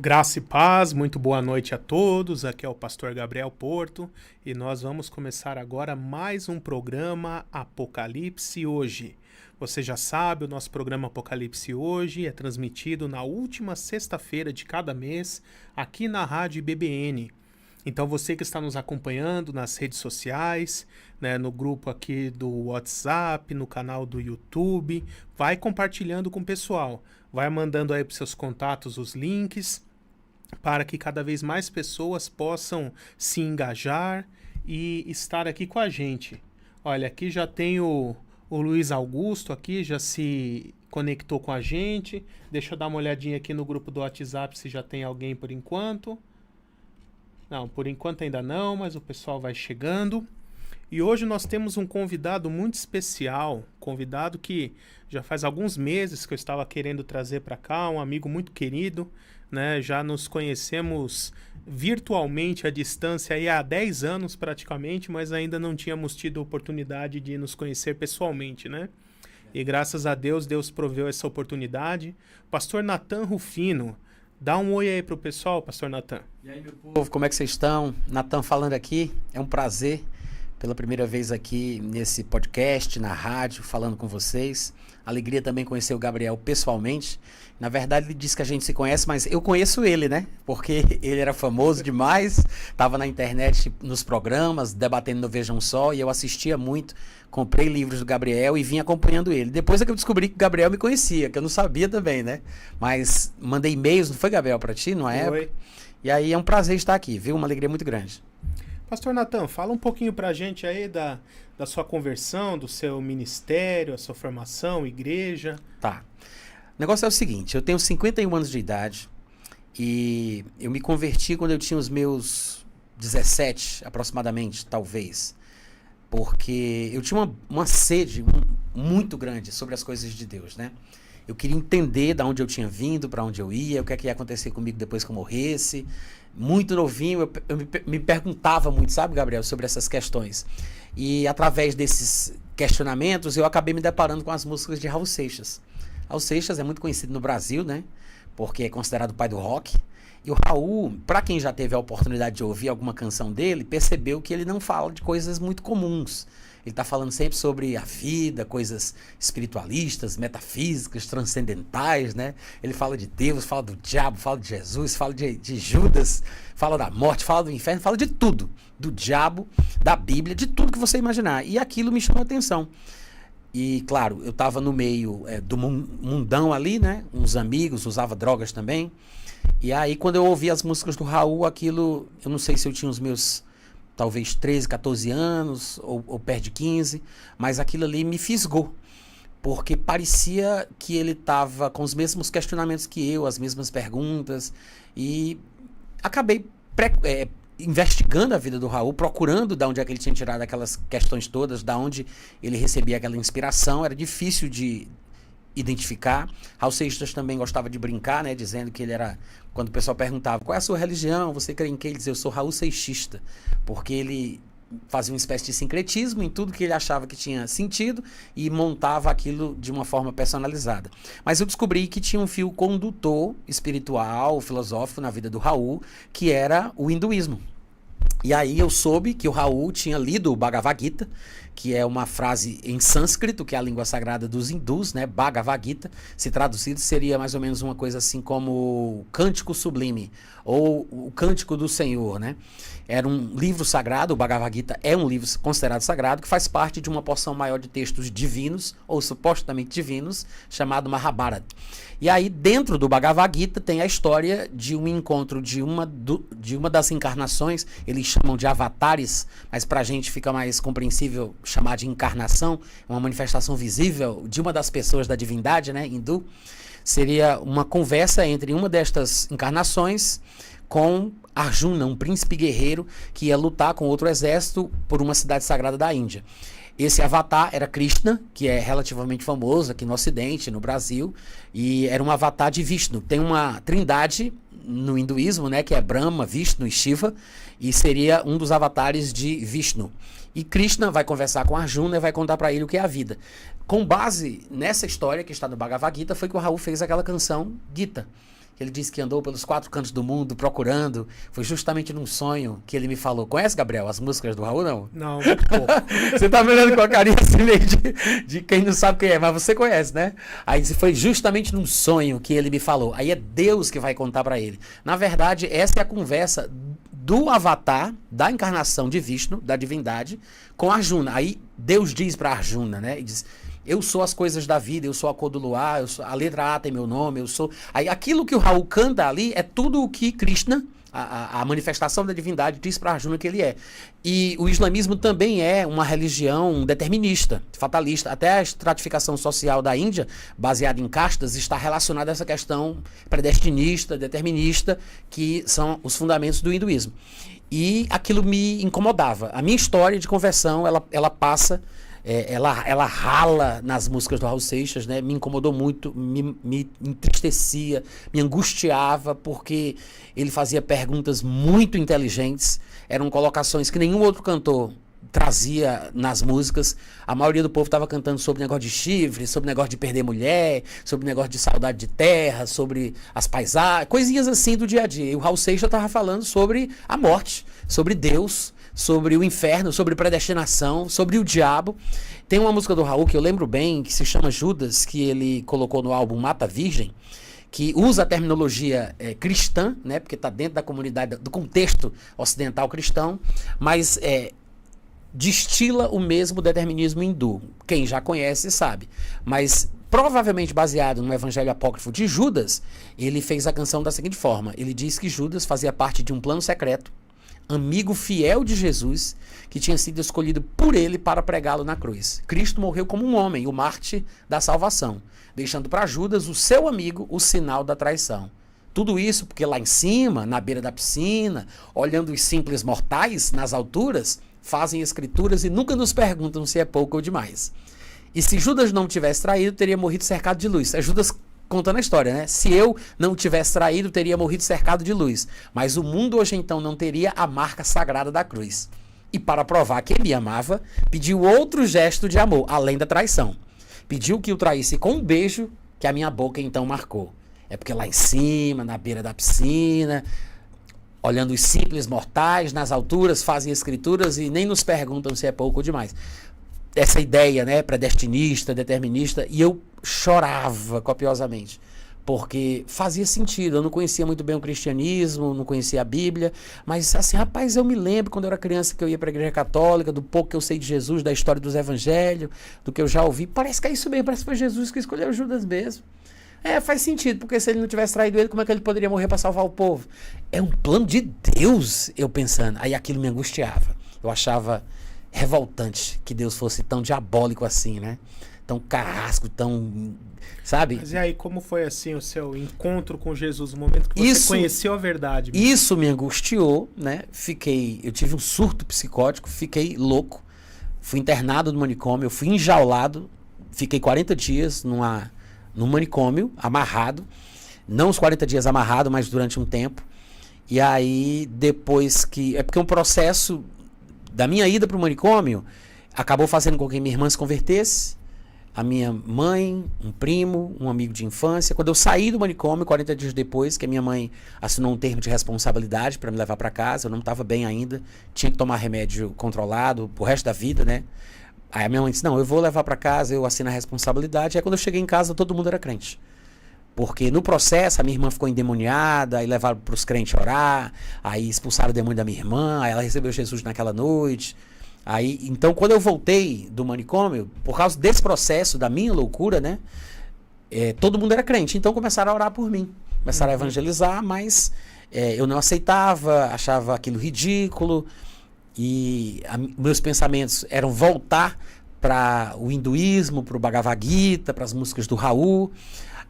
Graça e paz, muito boa noite a todos, aqui é o pastor Gabriel Porto e nós vamos começar agora mais um programa Apocalipse Hoje. Você já sabe, o nosso programa Apocalipse Hoje é transmitido na última sexta-feira de cada mês aqui na Rádio IBBN. Então você que está nos acompanhando nas redes sociais, né, no grupo aqui do WhatsApp, no canal do YouTube, vai compartilhando com o pessoal, vai mandando aí para os seus contatos os links, para que cada vez mais pessoas possam se engajar e estar aqui com a gente. Olha, aqui já tem o Luiz Augusto, aqui já se conectou com a gente. Deixa eu dar uma olhadinha aqui no grupo do WhatsApp se já tem alguém por enquanto. Não, por enquanto ainda não, mas o pessoal vai chegando. E hoje nós temos um convidado muito especial, convidado que já faz alguns meses que eu estava querendo trazer para cá, um amigo muito querido, né? Já nos conhecemos virtualmente à distância aí há 10 anos praticamente, mas ainda não tínhamos tido a oportunidade de nos conhecer pessoalmente, né? E graças a Deus, Deus proveu essa oportunidade. Pastor Natan Rufino, dá um oi aí pro pessoal, Pastor Natan. E aí, meu povo, como é que vocês estão? Natan falando aqui, é um prazer pela primeira vez aqui nesse podcast, na rádio, falando com vocês. Alegria também conhecer o Gabriel pessoalmente. Na verdade, ele disse que a gente se conhece, mas eu conheço ele, né? Porque ele era famoso demais, estava na internet, nos programas, debatendo no Vejam Só, e eu assistia muito, comprei livros do Gabriel e vim acompanhando ele. Depois é que eu descobri que o Gabriel me conhecia, que eu não sabia também, né? Mas mandei e-mails, não foi, Gabriel, para ti, numa época? E aí é um prazer estar aqui, viu? Uma alegria muito grande. Pastor Natan, fala um pouquinho pra gente aí da sua conversão, do seu ministério, a sua formação, igreja. Tá. O negócio é o seguinte, eu tenho 51 anos de idade e eu me converti quando eu tinha os meus 17, aproximadamente, talvez. Porque eu tinha uma sede muito grande sobre as coisas de Deus, né? Eu queria entender de onde eu tinha vindo, para onde eu ia, o que é que ia acontecer comigo depois que eu morresse. Muito novinho, eu me perguntava muito, sabe, Gabriel, sobre essas questões. E através desses questionamentos, eu acabei me deparando com as músicas de Raul Seixas. Raul Seixas é muito conhecido no Brasil, né? Porque é considerado o pai do rock. E o Raul, para quem já teve a oportunidade de ouvir alguma canção dele, percebeu que ele não fala de coisas muito comuns. Ele está falando sempre sobre a vida, coisas espiritualistas, metafísicas, transcendentais, né? Ele fala de Deus, fala do diabo, fala de Jesus, fala de Judas, fala da morte, fala do inferno, fala de tudo. Do diabo, da Bíblia, de tudo que você imaginar. E aquilo me chamou a atenção. E, claro, eu estava no meio do mundão ali, né? Uns amigos, usava drogas também. E aí, quando eu ouvi as músicas do Raul, aquilo, eu não sei se eu tinha os meus talvez 13, 14 anos, ou perto de 15, mas aquilo ali me fisgou, porque parecia que ele estava com os mesmos questionamentos que eu, as mesmas perguntas, e acabei investigando a vida do Raul, procurando de onde é que ele tinha tirado aquelas questões todas, de onde ele recebia aquela inspiração. Era difícil de identificar. Raul Seixas também gostava de brincar, né, dizendo que ele era, quando o pessoal perguntava qual é a sua religião, você crê em quê? Ele dizia, eu sou Raul Seixista, porque ele fazia uma espécie de sincretismo em tudo que ele achava que tinha sentido e montava aquilo de uma forma personalizada. Mas eu descobri que tinha um fio condutor espiritual, filosófico na vida do Raul, que era o hinduísmo. E aí eu soube que o Raul tinha lido o Bhagavad Gita, que é uma frase em sânscrito, que é a língua sagrada dos hindus, né? Bhagavad Gita, se traduzido seria mais ou menos uma coisa assim como cântico sublime, ou o Cântico do Senhor, né? Era um livro sagrado, o Bhagavad Gita é um livro considerado sagrado, que faz parte de uma porção maior de textos divinos, ou supostamente divinos, chamado Mahabharata. E aí, dentro do Bhagavad Gita, tem a história de um encontro de uma das encarnações, eles chamam de avatares, mas pra gente fica mais compreensível chamar de encarnação, uma manifestação visível de uma das pessoas da divindade, né, hindu. Seria uma conversa entre uma destas encarnações com Arjuna, um príncipe guerreiro que ia lutar com outro exército por uma cidade sagrada da Índia. Esse avatar era Krishna, que é relativamente famoso aqui no Ocidente, no Brasil, e era um avatar de Vishnu. Tem uma trindade no hinduísmo, né, que é Brahma, Vishnu e Shiva, e seria um dos avatares de Vishnu. E Krishna vai conversar com Arjuna e vai contar para ele o que é a vida. Com base nessa história que está no Bhagavad Gita, foi que o Raul fez aquela canção Gita. Ele disse que andou pelos 4 cantos do mundo procurando. Foi justamente num sonho que ele me falou. Conhece, Gabriel, as músicas do Raul, não? Não, muito pouco. Você tá me olhando com a carinha assim meio de quem não sabe quem é, mas você conhece, né? Aí foi justamente num sonho que ele me falou. Aí é Deus que vai contar para ele. Na verdade, essa é a conversa do avatar, da encarnação de Vishnu, da divindade, com Arjuna. Aí Deus diz para Arjuna, né? E diz: eu sou as coisas da vida, eu sou a cor do luar, a letra A tem meu nome, eu sou... Aí aquilo que o Raul canta ali é tudo o que Krishna, a manifestação da divindade, diz para Arjuna que ele é. E o islamismo também é uma religião determinista, fatalista. Até a estratificação social da Índia, baseada em castas, está relacionada a essa questão predestinista, determinista, que são os fundamentos do hinduísmo. E aquilo me incomodava. A minha história de conversão, ela passa... ela rala nas músicas do Raul Seixas, né? Me incomodou muito, me entristecia, me angustiava, porque ele fazia perguntas muito inteligentes, eram colocações que nenhum outro cantor trazia nas músicas. A maioria do povo estava cantando sobre negócio de chifre, sobre negócio de perder mulher, sobre negócio de saudade de terra, sobre as paisagens, coisinhas assim do dia a dia. E o Raul Seixas estava falando sobre a morte, sobre Deus, sobre o inferno, sobre predestinação, sobre o diabo. Tem uma música do Raul que eu lembro bem, que se chama Judas, que ele colocou no álbum Mata Virgem, que usa a terminologia cristã, né, porque está dentro da comunidade, do contexto ocidental cristão, mas destila o mesmo determinismo hindu. Quem já conhece sabe. Mas provavelmente baseado no evangelho apócrifo de Judas, ele fez a canção da seguinte forma. Ele diz que Judas fazia parte de um plano secreto, amigo fiel de Jesus, que tinha sido escolhido por ele para pregá-lo na cruz. Cristo morreu como um homem, o mártir da salvação, deixando para Judas, o seu amigo, o sinal da traição. Tudo isso porque lá em cima, na beira da piscina, olhando os simples mortais nas alturas, fazem escrituras e nunca nos perguntam se é pouco ou demais. E se Judas não tivesse traído, teria morrido cercado de luz. É Judas contando a história, né? Se eu não tivesse traído, teria morrido cercado de luz. Mas o mundo hoje então não teria a marca sagrada da cruz. E para provar que ele me amava, pediu outro gesto de amor, além da traição. Pediu que o traísse com um beijo que a minha boca então marcou. É porque lá em cima, na beira da piscina, olhando os simples mortais, nas alturas, fazem escrituras e nem nos perguntam se é pouco ou demais. Essa ideia, né, predestinista, determinista, e eu chorava copiosamente, porque fazia sentido. Eu não conhecia muito bem o cristianismo, não conhecia a Bíblia, mas assim, rapaz, eu me lembro quando eu era criança que eu ia para a igreja católica, do pouco que eu sei de Jesus, da história dos evangelhos, do que eu já ouvi, parece que é isso mesmo, parece que foi Jesus que escolheu Judas mesmo. Faz sentido, porque se ele não tivesse traído ele, como é que ele poderia morrer para salvar o povo? É um plano de Deus, eu pensando. Aí aquilo me angustiava. Eu achava revoltante que Deus fosse tão diabólico assim, né? Tão carrasco, tão... Sabe? Mas e aí, como foi assim o seu encontro com Jesus, o momento que você conheceu a verdade? Isso me angustiou, né? Eu tive um surto psicótico, fiquei louco. Fui internado no manicômio, fui enjaulado, fiquei 40 dias no manicômio, amarrado. Não os 40 dias amarrado, mas durante um tempo. E aí, depois que... É porque um processo da minha ida para o manicômio acabou fazendo com que minha irmã se convertesse, a minha mãe, um primo, um amigo de infância. Quando eu saí do manicômio, 40 dias depois, que a minha mãe assinou um termo de responsabilidade para me levar para casa, eu não estava bem ainda, tinha que tomar remédio controlado pro resto da vida, né? Aí a minha mãe disse, não, eu vou levar para casa, eu assino a responsabilidade. Aí quando eu cheguei em casa, todo mundo era crente. Porque no processo a minha irmã ficou endemoniada, aí levaram para os crentes orar, aí expulsaram o demônio da minha irmã, aí ela recebeu Jesus naquela noite. Aí, então, quando eu voltei do manicômio, por causa desse processo, da minha loucura, né? Todo mundo era crente, então começaram a orar por mim. Começaram a evangelizar, mas eu não aceitava, achava aquilo ridículo. E meus pensamentos eram voltar para o hinduísmo, para o Bhagavad Gita, para as músicas do Raul,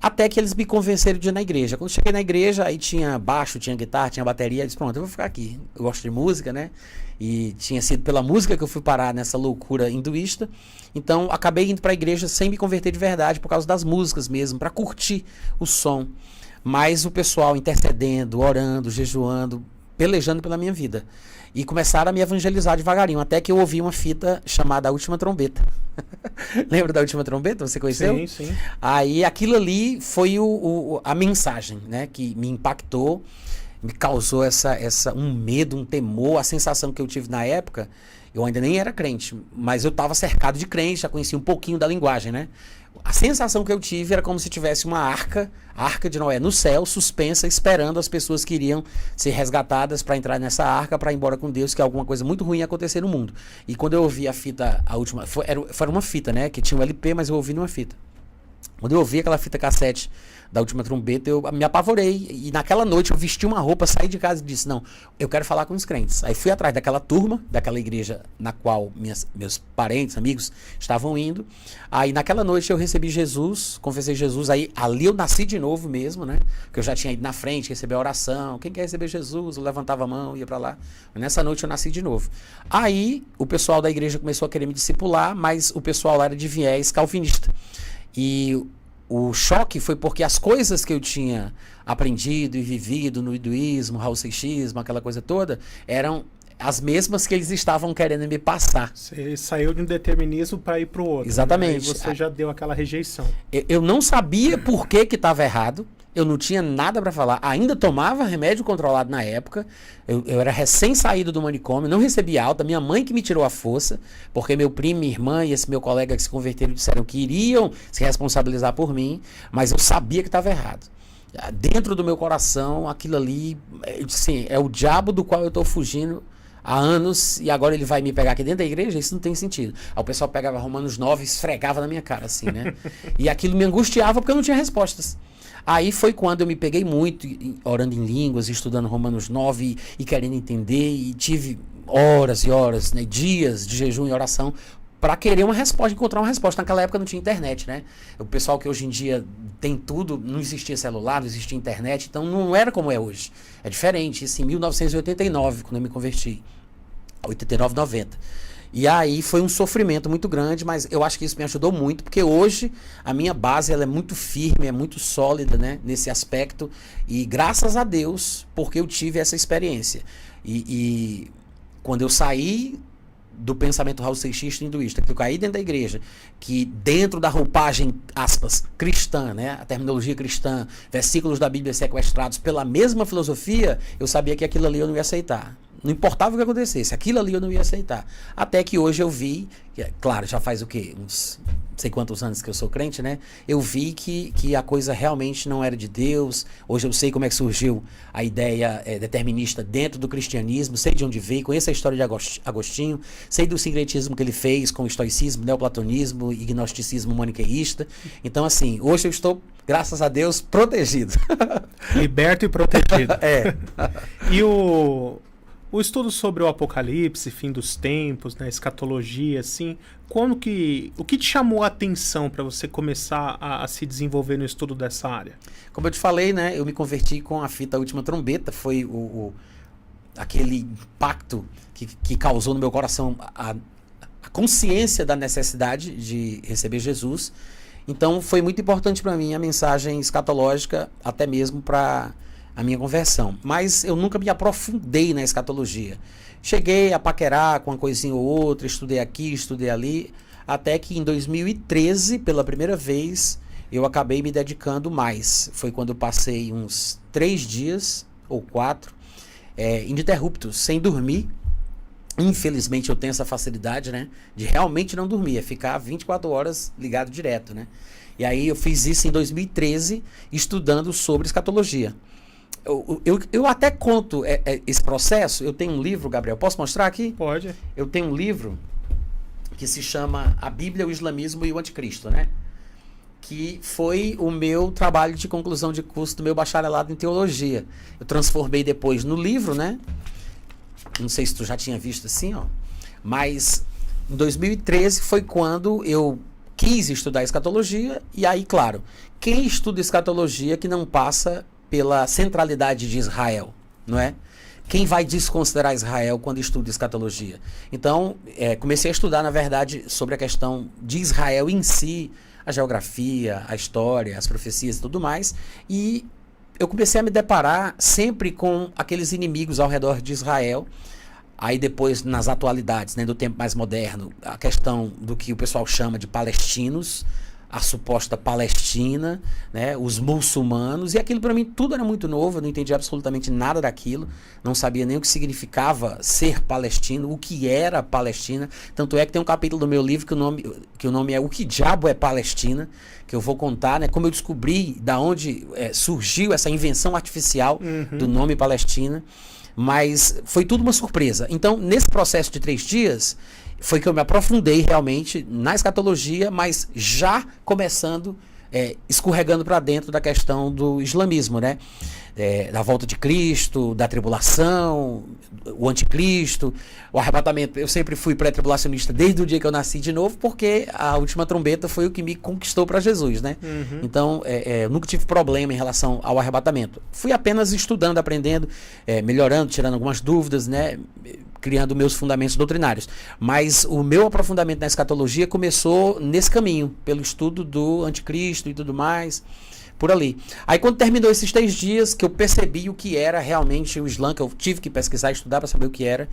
até que eles me convenceram de ir na igreja. Quando cheguei na igreja, aí tinha baixo, tinha guitarra, tinha bateria, eu disse, pronto, eu vou ficar aqui. Eu gosto de música, né? E tinha sido pela música que eu fui parar nessa loucura hinduísta. Então, acabei indo para a igreja sem me converter de verdade, por causa das músicas mesmo, para curtir o som. Mas o pessoal intercedendo, orando, jejuando, pelejando pela minha vida. E começaram a me evangelizar devagarinho, até que eu ouvi uma fita chamada A Última Trombeta. Lembra da Última Trombeta? Você conheceu? Sim, sim. Aí aquilo ali foi a mensagem, né, que me impactou, me causou um medo, um temor, a sensação que eu tive na época. Eu ainda nem era crente, mas eu estava cercado de crente, já conhecia um pouquinho da linguagem, né? A sensação que eu tive era como se tivesse uma arca, a Arca de Noé no céu, suspensa, esperando as pessoas que iriam ser resgatadas para entrar nessa arca, para ir embora com Deus, que alguma coisa muito ruim ia acontecer no mundo. E quando eu ouvi a fita, a última, foi uma fita, né? Que tinha um LP, mas eu ouvi numa fita. Quando eu ouvi aquela fita cassete da Última Trombeta, eu me apavorei. E naquela noite eu vesti uma roupa, saí de casa e disse, não, eu quero falar com os crentes. Aí fui atrás daquela turma, daquela igreja na qual meus parentes, amigos estavam indo. Aí naquela noite eu recebi Jesus, confessei Jesus. Aí ali eu nasci de novo mesmo, né? Porque eu já tinha ido na frente, receber a oração. Quem quer receber Jesus? Eu levantava a mão, ia pra lá. Mas nessa noite eu nasci de novo. Aí o pessoal da igreja começou a querer me discipular, mas o pessoal lá era de viés calvinista. E o choque foi porque as coisas que eu tinha aprendido e vivido no hinduísmo, Raul Seixismo, aquela coisa toda, eram as mesmas que eles estavam querendo me passar. Você saiu de um determinismo para ir para o outro. Exatamente. Né? Aí você já deu aquela rejeição. Eu não sabia por que estava errado. Eu não tinha nada para falar. Ainda tomava remédio controlado na época. Eu era recém-saído do manicômio, não recebia alta. Minha mãe que me tirou a força, porque meu primo, minha irmã e esse meu colega que se converteram disseram que iriam se responsabilizar por mim, mas eu sabia que estava errado. Dentro do meu coração, aquilo ali, assim, é o diabo do qual eu estou fugindo há anos e agora ele vai me pegar aqui dentro da igreja? Isso não tem sentido. Aí o pessoal pegava Romanos 9 e esfregava na minha cara, assim, né? E aquilo me angustiava porque eu não tinha respostas. Aí foi quando eu me peguei muito orando em línguas, estudando Romanos 9 e querendo entender, e tive horas e horas, né, dias de jejum e oração para querer uma resposta, encontrar uma resposta. Naquela época não tinha internet, né? O pessoal que hoje em dia tem tudo, não existia celular, não existia internet, então não era como é hoje. É diferente. Isso em 1989, quando eu me converti. 89, 90. E aí foi um sofrimento muito grande, mas eu acho que isso me ajudou muito, porque hoje a minha base ela é muito firme, é muito sólida, né, nesse aspecto. E graças a Deus, porque eu tive essa experiência. E quando eu saí do pensamento Raul Seixista hinduísta, que eu caí dentro da igreja, que dentro da roupagem, aspas, cristã, né, a terminologia cristã, versículos da Bíblia sequestrados pela mesma filosofia, eu sabia que aquilo ali eu não ia aceitar. Não importava o que acontecesse, aquilo ali eu não ia aceitar. Até que hoje eu vi, claro, já faz o quê? Uns não sei quantos anos que eu sou crente, né? Eu vi que a coisa realmente não era de Deus. Hoje eu sei como é que surgiu a ideia determinista dentro do cristianismo, sei de onde veio, conheço a história de Agostinho, sei do sincretismo que ele fez com o estoicismo, neoplatonismo e gnosticismo maniqueísta. Então, assim, hoje eu estou, graças a Deus, protegido. Liberto e protegido. É. E o estudo sobre o Apocalipse, fim dos tempos, né, escatologia, assim, o que te chamou a atenção para você começar a se desenvolver no estudo dessa área? Como eu te falei, né, eu me converti com a fita Última Trombeta, foi aquele impacto que causou no meu coração a consciência da necessidade de receber Jesus. Então foi muito importante para mim a mensagem escatológica, até mesmo para a minha conversão. Mas eu nunca me aprofundei na escatologia. Cheguei a paquerar com uma coisinha ou outra, estudei aqui, estudei ali, até que em 2013, pela primeira vez, eu acabei me dedicando mais. Foi quando eu passei uns 3 dias ou 4, ininterruptos, sem dormir, Infelizmente eu tenho essa facilidade, né, de realmente não dormir, é ficar 24 horas ligado direto, né? E aí eu fiz isso em 2013, estudando sobre escatologia. Eu até conto esse processo. Eu tenho um livro, Gabriel, posso mostrar aqui? Pode. Eu tenho um livro que se chama A Bíblia, o Islamismo e o Anticristo, né? Que foi o meu trabalho de conclusão de curso do meu bacharelado em teologia. Eu transformei depois no livro, né? Não sei se tu já tinha visto assim, ó. Mas em 2013 foi quando eu quis estudar escatologia. E aí, claro, quem estuda escatologia que não passa pela centralidade de Israel, não é? Quem vai desconsiderar Israel quando estuda escatologia? Então, comecei a estudar, na verdade, sobre a questão de Israel em si, a geografia, a história, as profecias e tudo mais. E eu comecei a me deparar sempre com aqueles inimigos ao redor de Israel. Aí depois, nas atualidades, né, do tempo mais moderno, a questão do que o pessoal chama de palestinos, a suposta Palestina, né, os muçulmanos, e aquilo para mim tudo era muito novo, eu não entendia absolutamente nada daquilo, não sabia nem o que significava ser palestino, o que era Palestina. Tanto é que tem um capítulo do meu livro que o nome é O que Diabo é Palestina, que eu vou contar, né, como eu descobri da onde surgiu essa invenção artificial do nome Palestina. Mas foi tudo uma surpresa. Então, nesse processo de 3 dias, foi que eu me aprofundei realmente na escatologia, mas já começando, escorregando para dentro da questão do islamismo, né? Da volta de Cristo, da tribulação, o anticristo, o arrebatamento. Eu sempre fui pré-tribulacionista desde o dia que eu nasci de novo, porque a última trombeta foi o que me conquistou para Jesus, né? Então, eu nunca tive problema em relação ao arrebatamento. Fui apenas estudando, aprendendo, melhorando, tirando algumas dúvidas, né? Criando meus fundamentos doutrinários. Mas o meu aprofundamento na escatologia começou nesse caminho, pelo estudo do anticristo e tudo mais, por ali. Aí quando terminou esses 3 dias, que eu percebi o que era realmente o Islã, que eu tive que pesquisar e estudar para saber o que era,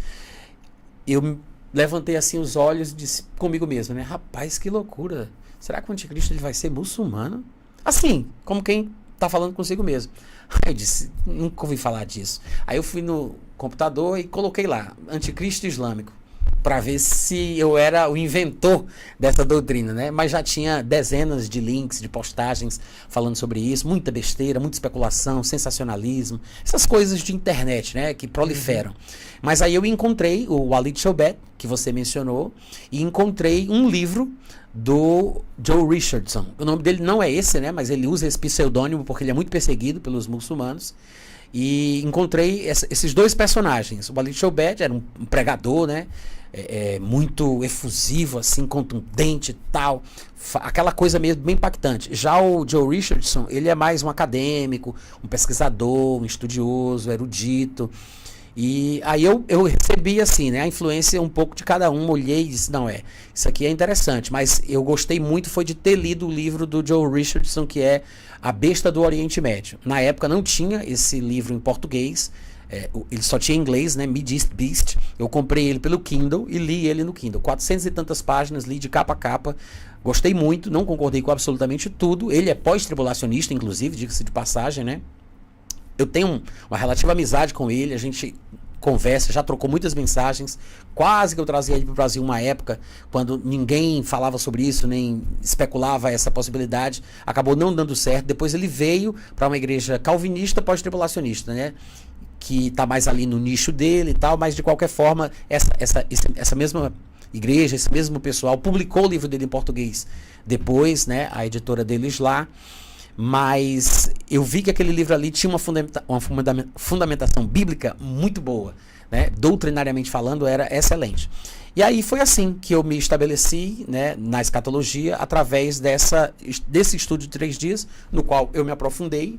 eu levantei assim os olhos e disse comigo mesmo, né? Rapaz, que loucura. Será que o anticristo ele vai ser muçulmano? Assim, como quem tá falando consigo mesmo. Aí eu disse, nunca ouvi falar disso. Aí eu fui no computador e coloquei lá, anticristo islâmico, para ver se eu era o inventor dessa doutrina, né? Mas já tinha dezenas de links, de postagens falando sobre isso, muita besteira, muita especulação, sensacionalismo, essas coisas de internet, né? Que proliferam. Mas aí eu encontrei o Walid Shoebat, que você mencionou, e encontrei um livro do Joe Richardson. O nome dele não é esse, né? Mas ele usa esse pseudônimo porque ele é muito perseguido pelos muçulmanos. E encontrei esses 2 personagens. O Walid Shoebat era um pregador, né? Muito efusivo, assim, contundente e tal. Aquela coisa mesmo bem impactante. Já o Joe Richardson, ele é mais um acadêmico, um pesquisador, um estudioso, erudito. E aí eu recebi assim, né, a influência um pouco de cada um, olhei e disse, não, isso aqui é interessante, mas eu gostei muito foi de ter lido o livro do Joe Richardson, que é A Besta do Oriente Médio. Na época não tinha esse livro em português, ele só tinha em inglês, né, Mideast Beast. Eu comprei ele pelo Kindle e li ele no Kindle, 400 e tantas páginas, li de capa a capa, gostei muito, não concordei com absolutamente tudo. Ele é pós-tribulacionista, inclusive, diga-se de passagem, né? Eu tenho uma relativa amizade com ele, a gente conversa, já trocou muitas mensagens, quase que eu trazia ele para o Brasil uma época, quando ninguém falava sobre isso, nem especulava essa possibilidade, acabou não dando certo. Depois ele veio para uma igreja calvinista pós-tribulacionista, né? Que está mais ali no nicho dele e tal, mas de qualquer forma, essa mesma igreja, esse mesmo pessoal, publicou o livro dele em português depois, né? A editora deles lá. Mas eu vi que aquele livro ali tinha uma fundamentação bíblica muito boa, né? Doutrinariamente falando, era excelente. E aí foi assim que eu me estabeleci, né, na escatologia, através desse estudo de 3 dias, no qual eu me aprofundei,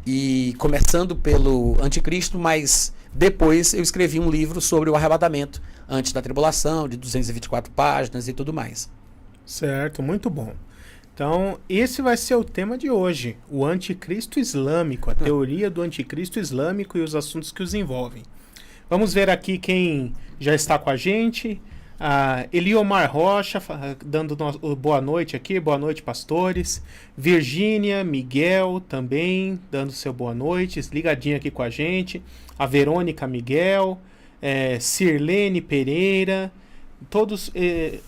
e começando pelo anticristo, mas depois eu escrevi um livro sobre o arrebatamento antes da tribulação, de 224 páginas e tudo mais. Certo, muito bom. Então, esse vai ser o tema de hoje, o anticristo islâmico, a teoria do anticristo islâmico e os assuntos que os envolvem. Vamos ver aqui quem já está com a gente. Eliomar Rocha, dando boa noite aqui, boa noite, pastores. Virgínia, Miguel também, dando seu boa noite, ligadinho aqui com a gente. A Verônica Miguel, Sirlene Pereira, todos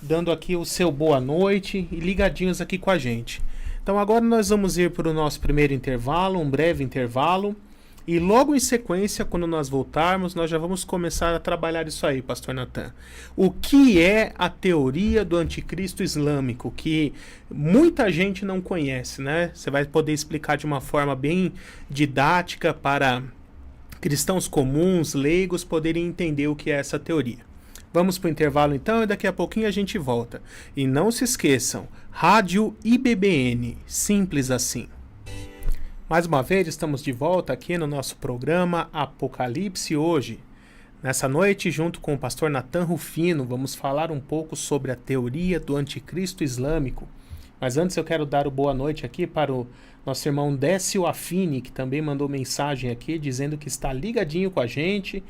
dando aqui o seu boa noite e ligadinhos aqui com a gente. Então agora nós vamos ir para o nosso primeiro intervalo, um breve intervalo. E logo em sequência, quando nós voltarmos, nós já vamos começar a trabalhar isso aí, Pastor Natan. O que é a teoria do anticristo islâmico, que muita gente não conhece, né? Você vai poder explicar de uma forma bem didática para cristãos comuns, leigos, poderem entender o que é essa teoria. Vamos para o intervalo então e daqui a pouquinho a gente volta. E não se esqueçam, Rádio IBBN, simples assim. Mais uma vez, estamos de volta aqui no nosso programa Apocalipse Hoje. Nessa noite, junto com o pastor Natan Rufino, vamos falar um pouco sobre a teoria do anticristo islâmico. Mas antes eu quero dar o boa noite aqui para o nosso irmão Décio Affini, que também mandou mensagem aqui dizendo que está ligadinho com a gente,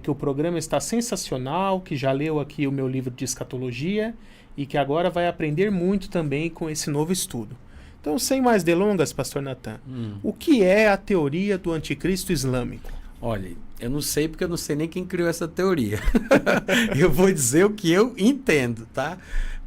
que o programa está sensacional, que já leu aqui o meu livro de escatologia e que agora vai aprender muito também com esse novo estudo. Então, sem mais delongas, pastor Natan, o que é a teoria do anticristo islâmico? Olha, eu não sei porque eu não sei nem quem criou essa teoria. Eu vou dizer o que eu entendo, tá?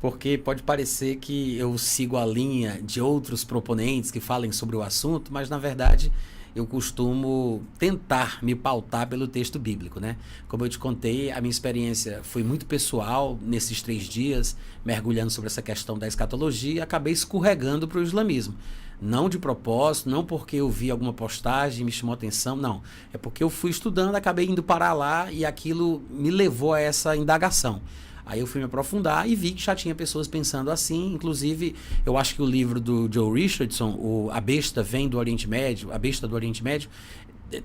Porque pode parecer que eu sigo a linha de outros proponentes que falem sobre o assunto, mas na verdade eu costumo tentar me pautar pelo texto bíblico, né? Como eu te contei, a minha experiência foi muito pessoal nesses 3 dias, mergulhando sobre essa questão da escatologia, e acabei escorregando para o islamismo. Não de propósito, não porque eu vi alguma postagem e me chamou a atenção, não. É porque eu fui estudando, acabei indo parar lá e aquilo me levou a essa indagação. Aí eu fui me aprofundar e vi que já tinha pessoas pensando assim. Inclusive, eu acho que o livro do Joe Richardson, A Besta Vem do Oriente Médio, A Besta do Oriente Médio,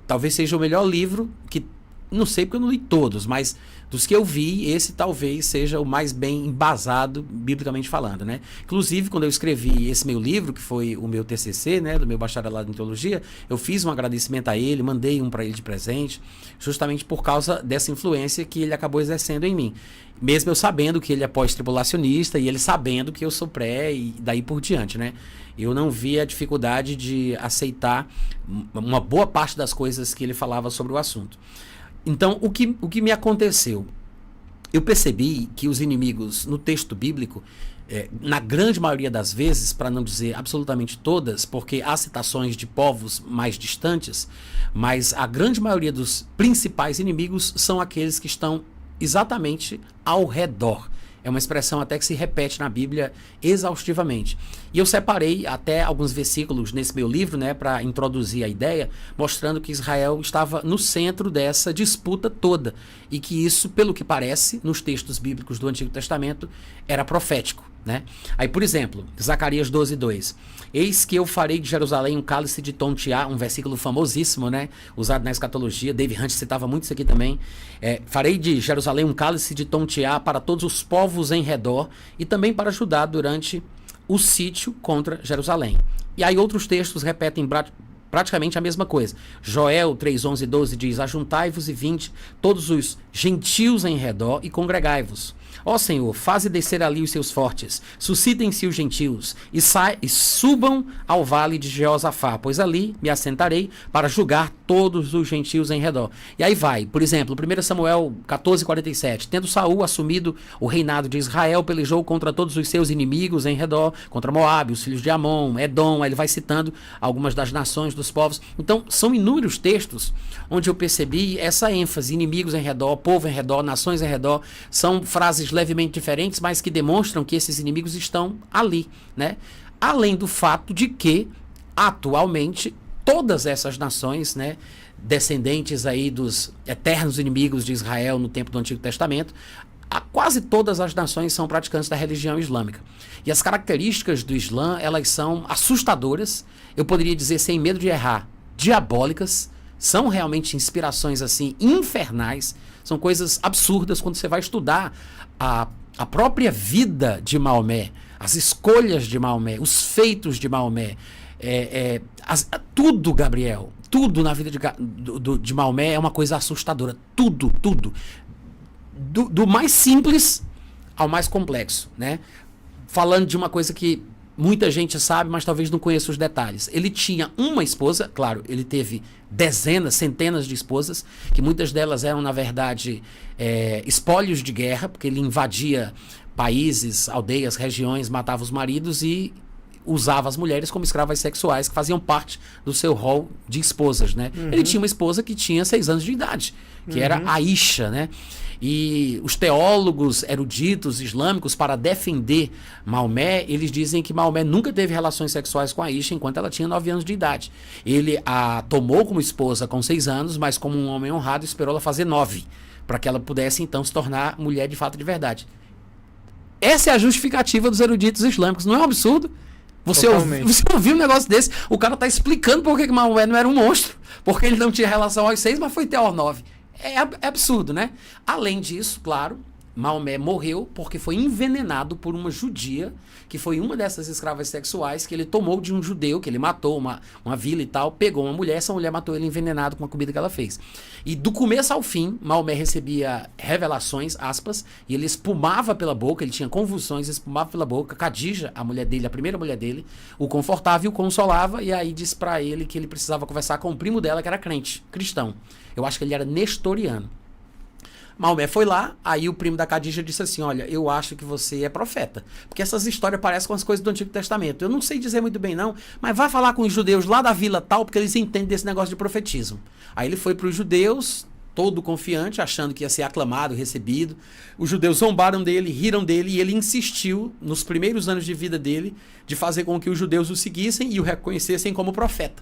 talvez seja o melhor livro que... Não sei porque eu não li todos, mas dos que eu vi, esse talvez seja o mais bem embasado, biblicamente falando, né? Inclusive, quando eu escrevi esse meu livro, que foi o meu TCC, né, do meu bacharelado em teologia, eu fiz um agradecimento a ele, mandei um para ele de presente, justamente por causa dessa influência que ele acabou exercendo em mim. Mesmo eu sabendo que ele é pós-tribulacionista e ele sabendo que eu sou pré e daí por diante, né? Eu não vi a dificuldade de aceitar uma boa parte das coisas que ele falava sobre o assunto. Então, o que me aconteceu? Eu percebi que os inimigos no texto bíblico, na grande maioria das vezes, para não dizer absolutamente todas, porque há citações de povos mais distantes, mas a grande maioria dos principais inimigos são aqueles que estão exatamente ao redor. É uma expressão até que se repete na Bíblia exaustivamente. E eu separei até alguns versículos nesse meu livro, né, para introduzir a ideia, mostrando que Israel estava no centro dessa disputa toda. E que isso, pelo que parece, nos textos bíblicos do Antigo Testamento, era profético, né? Aí, por exemplo, Zacarias 12:2. Eis que eu farei de Jerusalém um cálice de tontear, um versículo famosíssimo, né, usado na escatologia. David Hunt citava muito isso aqui também. Farei de Jerusalém um cálice de tontear para todos os povos em redor e também para Judá durante o sítio contra Jerusalém. E aí outros textos repetem praticamente a mesma coisa. Joel 3:11-12 diz: ajuntai-vos e vinde todos os gentios em redor e congregai-vos. Ó Senhor, faze descer ali os seus fortes, suscitem-se os gentios, e subam ao vale de Jeosafá, pois ali me assentarei para julgar todos os gentios em redor. E aí vai, por exemplo, 1 Samuel 14:47, tendo Saul assumido o reinado de Israel, pelejou contra todos os seus inimigos em redor, contra Moabe, os filhos de Amon, Edom, aí ele vai citando algumas das nações dos povos. Então, são inúmeros textos onde eu percebi essa ênfase, inimigos em redor, povo em redor, nações em redor, são frases levemente diferentes, mas que demonstram que esses inimigos estão ali, né? Além do fato de que, atualmente, todas essas nações, né, descendentes aí dos eternos inimigos de Israel no tempo do Antigo Testamento, quase todas as nações são praticantes da religião islâmica. E as características do Islã, elas são assustadoras, eu poderia dizer sem medo de errar, diabólicas, são realmente inspirações assim infernais, são coisas absurdas quando você vai estudar a própria vida de Maomé, as escolhas de Maomé, os feitos de Maomé, tudo, Gabriel, tudo na vida de Maomé é uma coisa assustadora, tudo, do mais simples ao mais complexo, né? Falando de uma coisa que muita gente sabe, mas talvez não conheça os detalhes. Ele tinha uma esposa, claro, ele teve dezenas, centenas de esposas, que muitas delas eram, na verdade, espólios de guerra, porque ele invadia países, aldeias, regiões, matava os maridos e usava as mulheres como escravas sexuais, que faziam parte do seu rol de esposas, né? Ele tinha uma esposa que tinha 6 anos de idade, que era Aisha, né? E os teólogos eruditos islâmicos, para defender Maomé, eles dizem que Maomé nunca teve relações sexuais com Aisha enquanto ela tinha 9 anos de idade. Ele a tomou como esposa com 6 anos, mas como um homem honrado, esperou ela fazer 9, para que ela pudesse então se tornar mulher de fato de verdade. Essa é a justificativa dos eruditos islâmicos. Não é um absurdo? Você ouviu um negócio desse, o cara tá explicando por que Maomé não era um monstro, porque ele não tinha relação aos 6, mas foi ter aos 9. É absurdo, né? Além disso, claro, Maomé morreu porque foi envenenado por uma judia, que foi uma dessas escravas sexuais que ele tomou de um judeu, que ele matou uma vila e tal, pegou uma mulher, essa mulher matou ele envenenado com a comida que ela fez. E do começo ao fim, Maomé recebia revelações, aspas, e ele espumava pela boca, ele tinha convulsões, espumava pela boca. Khadija, a mulher dele, a primeira mulher dele, o confortava e o consolava, e aí disse pra ele que ele precisava conversar com o primo dela, que era crente, cristão. Eu acho que ele era nestoriano. Maomé foi lá, aí o primo da Khadija disse assim, olha, eu acho que você é profeta, porque essas histórias parecem com as coisas do Antigo Testamento. Eu não sei dizer muito bem não, mas vai falar com os judeus lá da vila tal, porque eles entendem desse negócio de profetismo. Aí ele foi para os judeus, todo confiante, achando que ia ser aclamado, recebido. Os judeus zombaram dele, riram dele, e ele insistiu, nos primeiros anos de vida dele, de fazer com que os judeus o seguissem e o reconhecessem como profeta.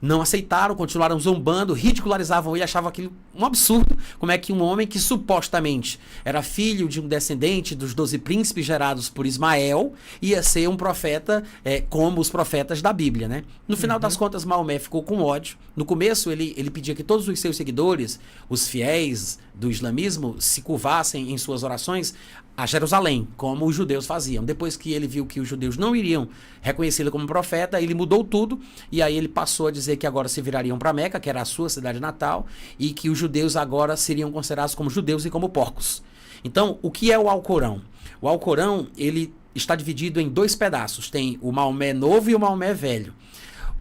Não aceitaram, continuaram zombando, ridicularizavam ele, achavam aquilo um absurdo. Como é que um homem que supostamente era filho de um descendente dos 12 príncipes gerados por Ismael ia ser um profeta como os profetas da Bíblia, né? No final das contas, Maomé ficou com ódio. No começo, ele pedia que todos os seus seguidores, os fiéis do islamismo, se curvassem em suas orações a Jerusalém, como os judeus faziam. Depois que ele viu que os judeus não iriam reconhecê-lo como profeta, ele mudou tudo, e aí ele passou a dizer que agora se virariam para Meca, que era a sua cidade natal, e que os judeus agora seriam considerados como judeus e como porcos. Então, o que é o Alcorão? O Alcorão, ele está dividido em 2 pedaços. Tem o Maomé novo e o Maomé velho.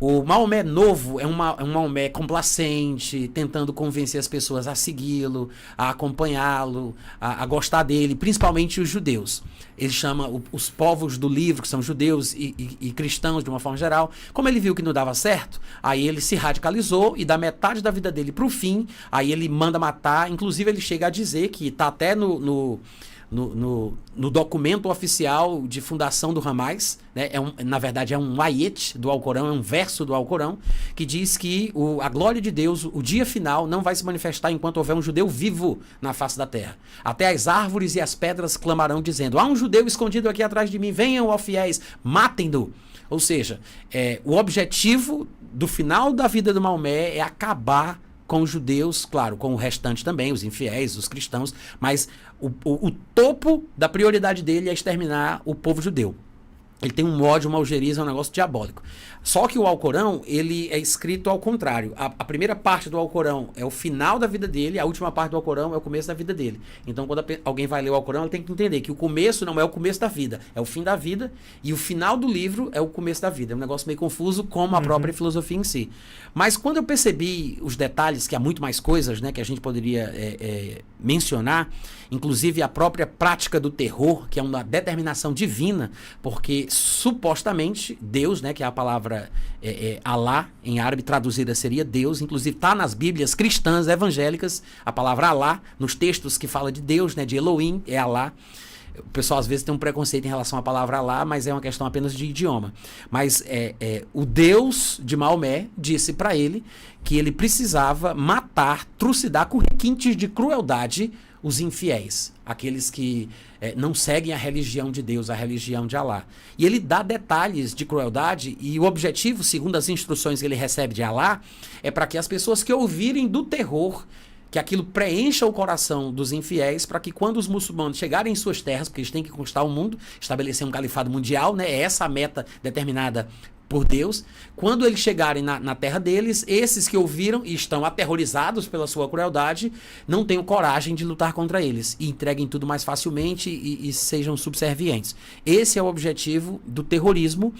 O Maomé novo é um Maomé complacente, tentando convencer as pessoas a segui-lo, a acompanhá-lo, a gostar dele, principalmente os judeus. Ele chama os povos do livro, que são judeus e cristãos de uma forma geral. Como ele viu que não dava certo, aí ele se radicalizou e da metade da vida dele para o fim, aí ele manda matar. Inclusive ele chega a dizer que está até no documento oficial de fundação do Hamas, né? Na verdade é um ayet do Alcorão, é um verso do Alcorão, que diz que a glória de Deus, o dia final, não vai se manifestar enquanto houver um judeu vivo na face da terra. Até as árvores e as pedras clamarão dizendo, há um judeu escondido aqui atrás de mim, venham, ó fiéis, matem-no. Ou seja, o objetivo do final da vida do Maomé é acabar com os judeus, claro, com o restante também, os infiéis, os cristãos, mas o topo da prioridade dele é exterminar o povo judeu. Ele tem um ódio, uma algeriza, é um negócio diabólico. Só que o Alcorão, ele é escrito ao contrário. A primeira parte do Alcorão é o final da vida dele, a última parte do Alcorão é o começo da vida dele. Então, quando alguém vai ler o Alcorão, ele tem que entender que o começo não é o começo da vida, é o fim da vida, e o final do livro é o começo da vida. É um negócio meio confuso, como a própria filosofia em si. Mas quando eu percebi os detalhes, que há muito mais coisas, né, que a gente poderia mencionar, inclusive a própria prática do terror, que é uma determinação divina, porque supostamente Deus, né, que é a palavra Alá, em árabe traduzida seria Deus, inclusive está nas Bíblias cristãs evangélicas, a palavra Alá, nos textos que fala de Deus, né, de Elohim, é Alá. O pessoal às vezes tem um preconceito em relação à palavra Alá, mas é uma questão apenas de idioma. Mas o Deus de Maomé disse para ele que ele precisava matar, trucidar com requintes de crueldade os infiéis, aqueles que não seguem a religião de Deus, a religião de Alá. E ele dá detalhes de crueldade, e o objetivo, segundo as instruções que ele recebe de Alá, é para que as pessoas que ouvirem do terror que aquilo preencha o coração dos infiéis para que quando os muçulmanos chegarem em suas terras, porque eles têm que conquistar o mundo, estabelecer um califado mundial, né? É essa a meta determinada por Deus. Quando eles chegarem na terra deles, esses que ouviram e estão aterrorizados pela sua crueldade, não tenham coragem de lutar contra eles e entreguem tudo mais facilmente e sejam subservientes. Esse é o objetivo do terrorismo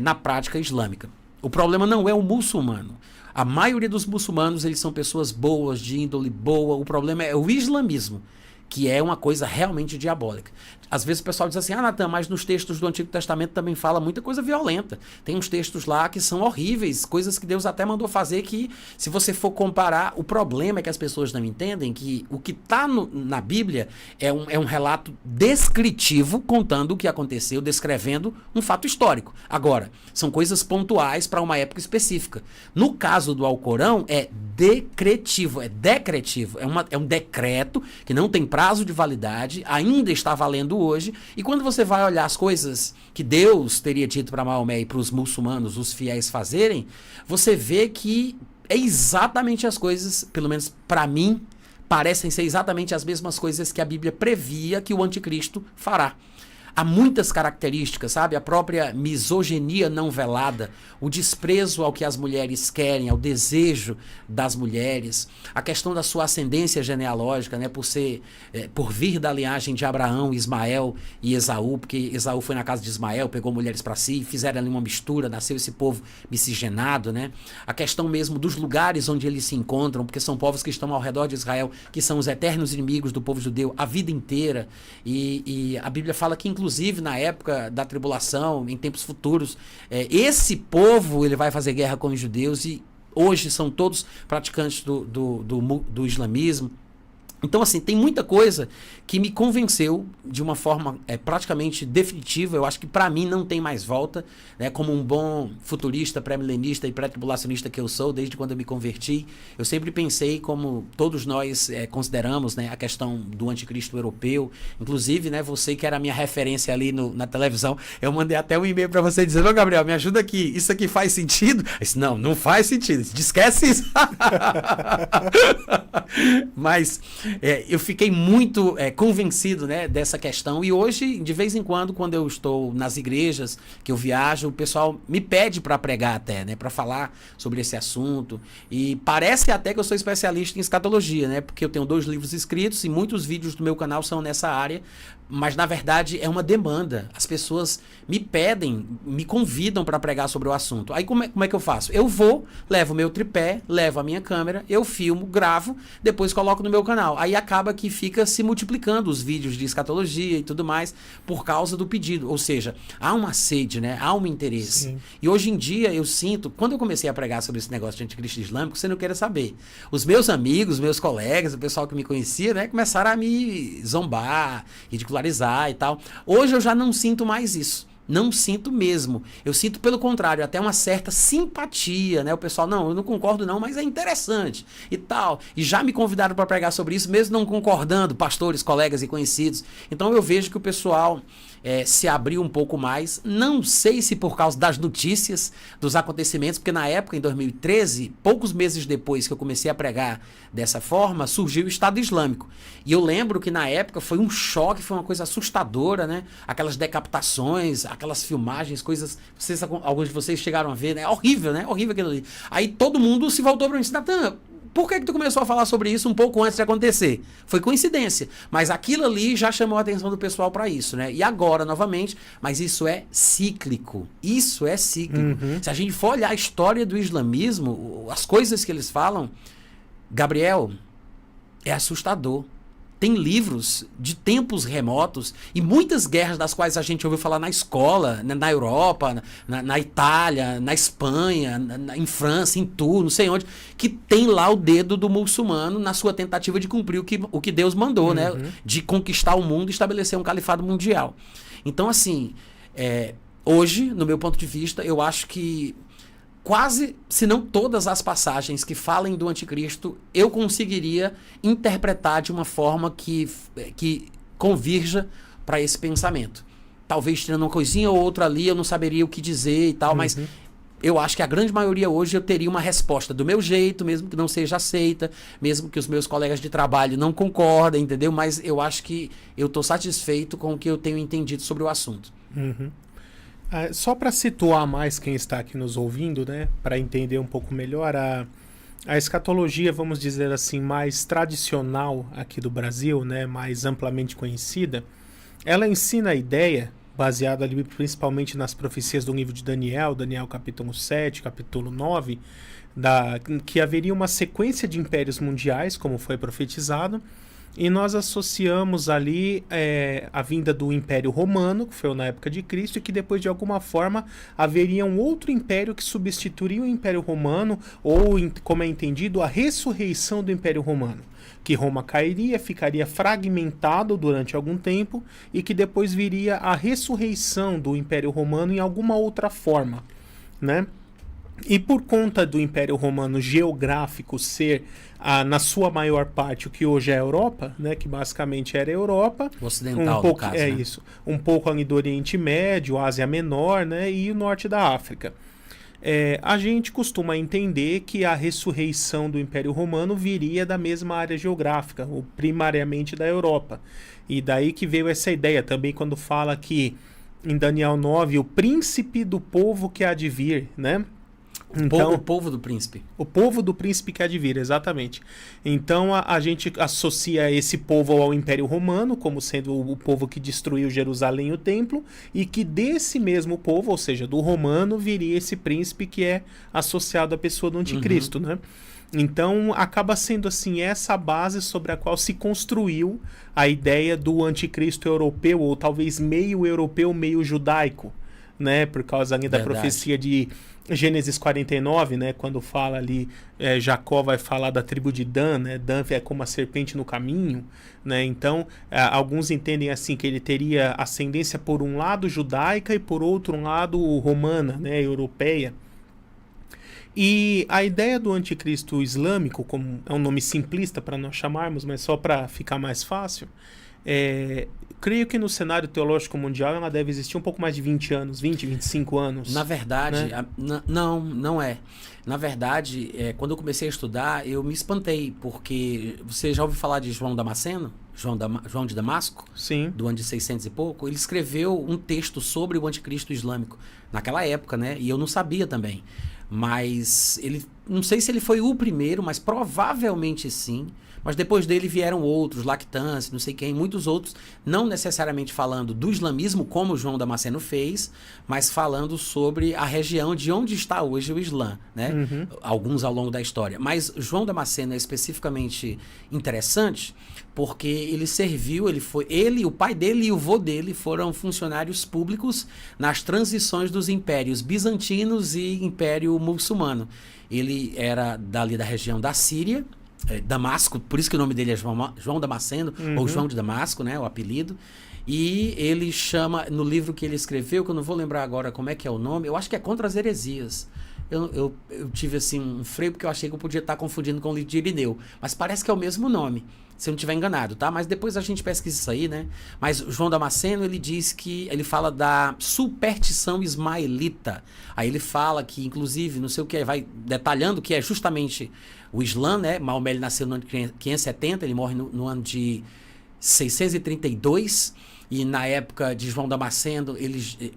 na prática islâmica. O problema não é o muçulmano. A maioria dos muçulmanos, eles são pessoas boas, de índole boa. O problema é o islamismo, que é uma coisa realmente diabólica. Às vezes o pessoal diz assim, Natan, mas nos textos do Antigo Testamento também fala muita coisa violenta. Tem uns textos lá que são horríveis, coisas que Deus até mandou fazer que, se você for comparar, o problema é que as pessoas não entendem que o que está na Bíblia é um relato descritivo, contando o que aconteceu, descrevendo um fato histórico. Agora, são coisas pontuais para uma época específica. No caso do Alcorão, é decretivo, é um decreto que não tem prazo de validade, ainda está valendo hoje, e quando você vai olhar as coisas que Deus teria dito para Maomé e para os muçulmanos, os fiéis fazerem, você vê que é exatamente as coisas, pelo menos para mim, parecem ser exatamente as mesmas coisas que a Bíblia previa que o anticristo fará. Há muitas características, sabe? A própria misoginia não velada, o desprezo ao que as mulheres querem, ao desejo das mulheres, a questão da sua ascendência genealógica, né? Por vir da linhagem de Abraão, Ismael e Esaú, porque Esaú foi na casa de Ismael, pegou mulheres para si, fizeram ali uma mistura, nasceu esse povo miscigenado, né? A questão mesmo dos lugares onde eles se encontram, porque são povos que estão ao redor de Israel, que são os eternos inimigos do povo judeu a vida inteira, e a Bíblia fala que, inclusive, na época da tribulação, em tempos futuros, esse povo ele vai fazer guerra com os judeus e hoje são todos praticantes do islamismo. Então, assim, tem muita coisa que me convenceu de uma forma praticamente definitiva. Eu acho que para mim não tem mais volta, né? Como um bom futurista, pré-milenista e pré-tribulacionista que eu sou, desde quando eu me converti, eu sempre pensei, como todos nós consideramos, né, a questão do anticristo europeu. Inclusive, né, você que era a minha referência ali na televisão, eu mandei até um e-mail para você dizendo, Gabriel, me ajuda aqui, isso aqui faz sentido? Eu disse, não faz sentido, esquece isso. Mas eu fiquei muito convencido, né, dessa questão, e hoje, de vez em quando eu estou nas igrejas que eu viajo, o pessoal me pede para pregar até, né, para falar sobre esse assunto, e parece até que eu sou especialista em escatologia, né, porque eu tenho 2 livros escritos e muitos vídeos do meu canal são nessa área, mas na verdade é uma demanda. As pessoas me pedem, me convidam para pregar sobre o assunto. Aí como é que eu faço? Eu vou, levo meu tripé, levo a minha câmera, eu filmo, gravo, depois coloco no meu canal. Aí acaba que fica se multiplicando os vídeos de escatologia e tudo mais por causa do pedido. Ou seja, há uma sede, né? Há um interesse. Sim. E hoje em dia eu sinto, quando eu comecei a pregar sobre esse negócio de anticristo islâmico, você não queira saber. Os meus amigos, meus colegas, o pessoal que me conhecia, né, começaram a me zombar, ridicularizar e tal. Hoje eu já não sinto mais isso. Não sinto mesmo. Eu sinto, pelo contrário, até uma certa simpatia, né? O pessoal, não, eu não concordo não, mas é interessante e tal. E já me convidaram para pregar sobre isso, mesmo não concordando, pastores, colegas e conhecidos. Então eu vejo que o pessoal se abriu um pouco mais. Não sei se por causa das notícias, dos acontecimentos, porque na época, em 2013, poucos meses depois que eu comecei a pregar dessa forma, surgiu o Estado Islâmico. E eu lembro que na época foi um choque, foi uma coisa assustadora, né? Aquelas decapitações, aquelas filmagens, coisas... alguns de vocês chegaram a ver, né? Horrível, né? Horrível aquilo ali. Aí todo mundo se voltou para mim e disse, Natan, por que tu começou a falar sobre isso um pouco antes de acontecer? Foi coincidência, mas aquilo ali já chamou a atenção do pessoal para isso, né? E agora, novamente, mas isso é cíclico. Isso é cíclico. Uhum. Se a gente for olhar a história do islamismo, as coisas que eles falam, Gabriel, é assustador. Tem livros de tempos remotos e muitas guerras das quais a gente ouviu falar na escola, na Europa, na Itália, na Espanha, em França, em Tours, não sei onde, que tem lá o dedo do muçulmano na sua tentativa de cumprir o que Deus mandou, né? De conquistar o mundo e estabelecer um califado mundial. Então, assim, hoje, no meu ponto de vista, eu acho que quase, se não todas as passagens que falem do anticristo, eu conseguiria interpretar de uma forma que convirja para esse pensamento. Talvez tirando uma coisinha ou outra ali, eu não saberia o que dizer e tal, mas eu acho que a grande maioria hoje eu teria uma resposta do meu jeito, mesmo que não seja aceita, mesmo que os meus colegas de trabalho não concordem, entendeu? Mas eu acho que eu estou satisfeito com o que eu tenho entendido sobre o assunto. Uhum. Só para situar mais quem está aqui nos ouvindo, né, para entender um pouco melhor, a escatologia, vamos dizer assim, mais tradicional aqui do Brasil, né, mais amplamente conhecida, ela ensina a ideia, baseada ali principalmente nas profecias do livro de Daniel, Daniel capítulo 7, capítulo 9, que haveria uma sequência de impérios mundiais, como foi profetizado, e nós associamos ali a vinda do Império Romano, que foi na época de Cristo, e que depois, de alguma forma, haveria um outro império que substituiria o Império Romano, ou, como é entendido, a ressurreição do Império Romano. Que Roma cairia, ficaria fragmentado durante algum tempo, e que depois viria a ressurreição do Império Romano em alguma outra forma, né? E por conta do Império Romano geográfico ser, na sua maior parte, o que hoje é a Europa, né, que basicamente era a Europa, Ocidental, um pouco, no caso, né? isso, um pouco ali do Oriente Médio, Ásia Menor, né, e o norte da África. A gente costuma entender que a ressurreição do Império Romano viria da mesma área geográfica, ou primariamente da Europa. E daí que veio essa ideia também quando fala que em Daniel 9, o príncipe do povo que há de vir, né? Então, o povo do príncipe. O povo do príncipe que há de vir, exatamente. Então a gente associa esse povo ao Império Romano, como sendo o povo que destruiu Jerusalém e o templo, e que desse mesmo povo, ou seja, do romano, viria esse príncipe que é associado à pessoa do anticristo, né? Então acaba sendo assim essa base sobre a qual se construiu a ideia do anticristo europeu, ou talvez meio europeu, meio judaico, né? Por causa ali da profecia de Gênesis 49, né, quando fala ali, Jacó vai falar da tribo de Dan, né, Dan é como a serpente no caminho, né, então alguns entendem assim que ele teria ascendência por um lado judaica e por outro lado romana, né, europeia. E a ideia do anticristo islâmico, como é um nome simplista para nós chamarmos, mas só para ficar mais fácil, creio que no cenário teológico mundial ela deve existir um pouco mais de 20 anos, 20, 25 anos. Na verdade, né? Não é. Na verdade, quando eu comecei a estudar, eu me espantei, porque você já ouviu falar de João Damasceno? João de Damasco? Sim. Do ano de 600 e pouco. Ele escreveu um texto sobre o anticristo islâmico, naquela época, né? E eu não sabia também. Mas não sei se ele foi o primeiro, mas provavelmente sim. Mas depois dele vieram outros, Lactance, não sei quem, muitos outros, não necessariamente falando do islamismo, como o João Damasceno fez, mas falando sobre a região de onde está hoje o Islã, né? Alguns ao longo da história. Mas João Damasceno é especificamente interessante porque ele serviu, o pai dele e o vô dele foram funcionários públicos nas transições dos impérios bizantinos e império muçulmano. Ele era dali da região da Síria, Damasco, por isso que o nome dele é João Damasceno, ou João de Damasco, né, o apelido. E ele chama, no livro que ele escreveu, que eu não vou lembrar agora como é que é o nome, eu acho que é Contra as Heresias. Eu tive assim um freio porque eu achei que eu podia estar confundindo com o livro de Irineu, mas parece que é o mesmo nome, se eu não estiver enganado, tá? Mas depois a gente pesquisa isso aí, né? Mas João Damasceno, ele diz que, ele fala da superstição ismaelita. Aí ele fala que, inclusive, não sei o que, vai detalhando que é justamente o Islã, né? Maomé ele nasceu no ano de 570, ele morre no ano de 632, e na época de João Damasceno,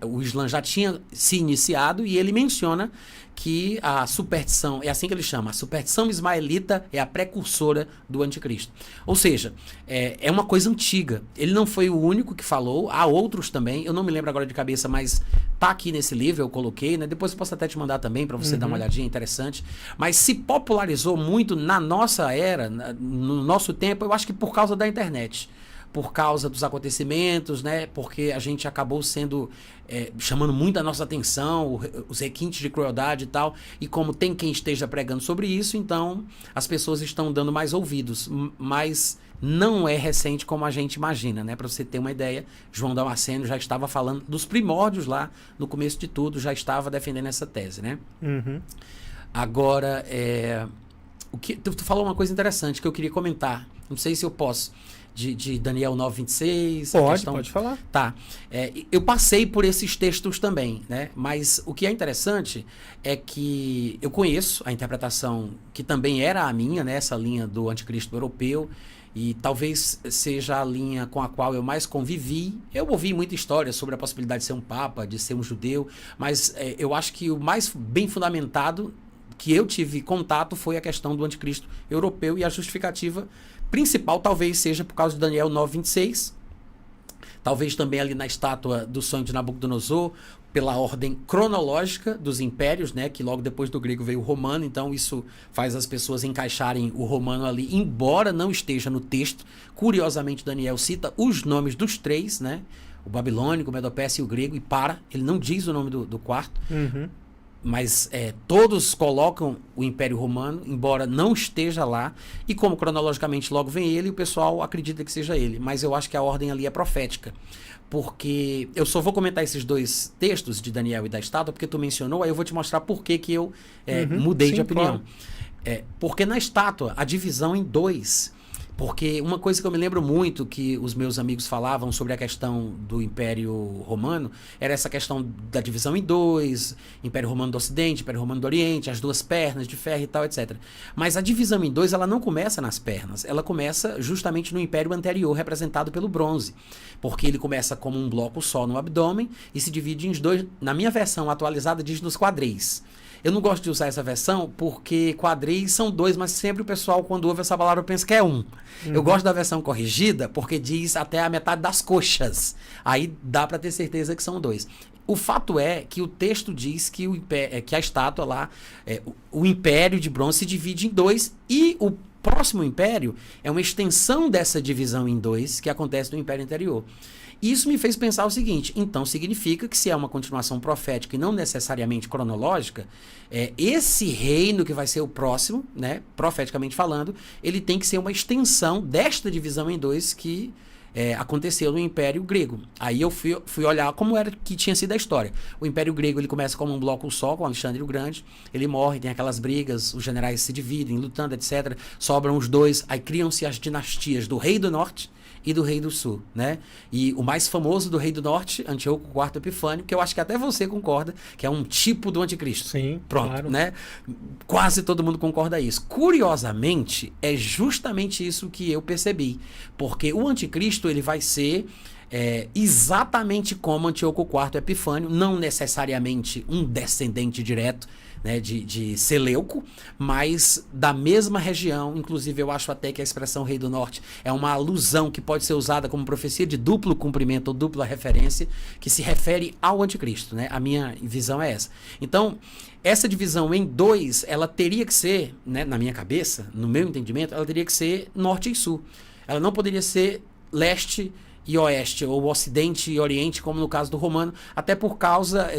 o Islã já tinha se iniciado, e ele menciona que a superstição, é assim que ele chama, a superstição ismaelita é a precursora do anticristo. Ou seja, é uma coisa antiga. Ele não foi o único que falou, há outros também, eu não me lembro agora de cabeça, mas tá aqui nesse livro, eu coloquei, né? Depois eu posso até te mandar também para você dar uma olhadinha, interessante. Mas se popularizou muito na nossa era, no nosso tempo, eu acho que por causa da internet. Por causa dos acontecimentos, né? Porque a gente acabou sendo chamando muito a nossa atenção, os requintes de crueldade e tal, e como tem quem esteja pregando sobre isso, então as pessoas estão dando mais ouvidos, mas não é recente como a gente imagina, né? Para você ter uma ideia, João Damasceno já estava falando dos primórdios lá, no começo de tudo, já estava defendendo essa tese, né? Agora, tu falou uma coisa interessante que eu queria comentar, não sei se eu posso, de Daniel 9:26? Pode falar. Tá. Eu passei por esses textos também, né? Mas o que é interessante é que eu conheço a interpretação que também era a minha, né? Essa linha do anticristo europeu, e talvez seja a linha com a qual eu mais convivi. Eu ouvi muita história sobre a possibilidade de ser um papa, de ser um judeu, mas eu acho que o mais bem fundamentado que eu tive contato foi a questão do anticristo europeu, e a justificativa principal talvez seja por causa de Daniel 9:26, talvez também ali na estátua do sonho de Nabucodonosor, pela ordem cronológica dos impérios, né, que logo depois do grego veio o romano, então isso faz as pessoas encaixarem o romano ali, embora não esteja no texto. Curiosamente, Daniel cita os nomes dos três, né, o babilônico, o medopérsio e o grego, e ele não diz o nome do quarto. Mas todos colocam o Império Romano, embora não esteja lá, e como cronologicamente logo vem ele, o pessoal acredita que seja ele, mas eu acho que a ordem ali é profética, porque eu só vou comentar esses dois textos de Daniel e da estátua, porque tu mencionou, aí eu vou te mostrar por que eu mudei de opinião. Claro. Porque na estátua, a divisão em dois... Porque uma coisa que eu me lembro muito que os meus amigos falavam sobre a questão do Império Romano era essa questão da divisão em dois, Império Romano do Ocidente, Império Romano do Oriente, as duas pernas de ferro e tal, etc. Mas a divisão em dois, ela não começa nas pernas, ela começa justamente no Império anterior, representado pelo bronze. Porque ele começa como um bloco só no abdômen e se divide em dois, na minha versão atualizada diz nos quadris. Eu não gosto de usar essa versão porque quadris são dois, mas sempre o pessoal, quando ouve essa palavra, pensa que é um. Eu gosto da versão corrigida porque diz até a metade das coxas. Aí dá para ter certeza que são dois. O fato é que o texto diz que, que a estátua lá, o Império de Bronze se divide em dois, e o próximo Império é uma extensão dessa divisão em dois que acontece no Império anterior. Isso me fez pensar o seguinte: então significa que, se é uma continuação profética e não necessariamente cronológica, esse reino que vai ser o próximo, né, profeticamente falando, ele tem que ser uma extensão desta divisão em dois que aconteceu no Império Grego. Aí eu fui olhar como era que tinha sido a história. O Império Grego, ele começa como um bloco só, com Alexandre o Grande, ele morre, tem aquelas brigas, os generais se dividem, lutando, etc. Sobram os dois, aí criam-se as dinastias do Rei do Norte e do Rei do Sul, né? E o mais famoso do Rei do Norte, Antíoco IV Epifânio, que eu acho que até você concorda, que é um tipo do anticristo. Sim, pronto, claro. Né? Quase todo mundo concorda isso. Curiosamente, é justamente isso que eu percebi, porque o anticristo, ele vai ser exatamente como Antíoco IV Epifânio, não necessariamente um descendente direto, né, de Seleuco, mas da mesma região. Inclusive, eu acho até que a expressão Rei do Norte é uma alusão que pode ser usada como profecia de duplo cumprimento ou dupla referência, que se refere ao anticristo, né? A minha visão é essa. Então, essa divisão em dois, ela teria que ser, né, na minha cabeça, no meu entendimento, ela teria que ser norte e sul. Ela não poderia ser leste e oeste, ou ocidente e oriente, como no caso do romano, até por causa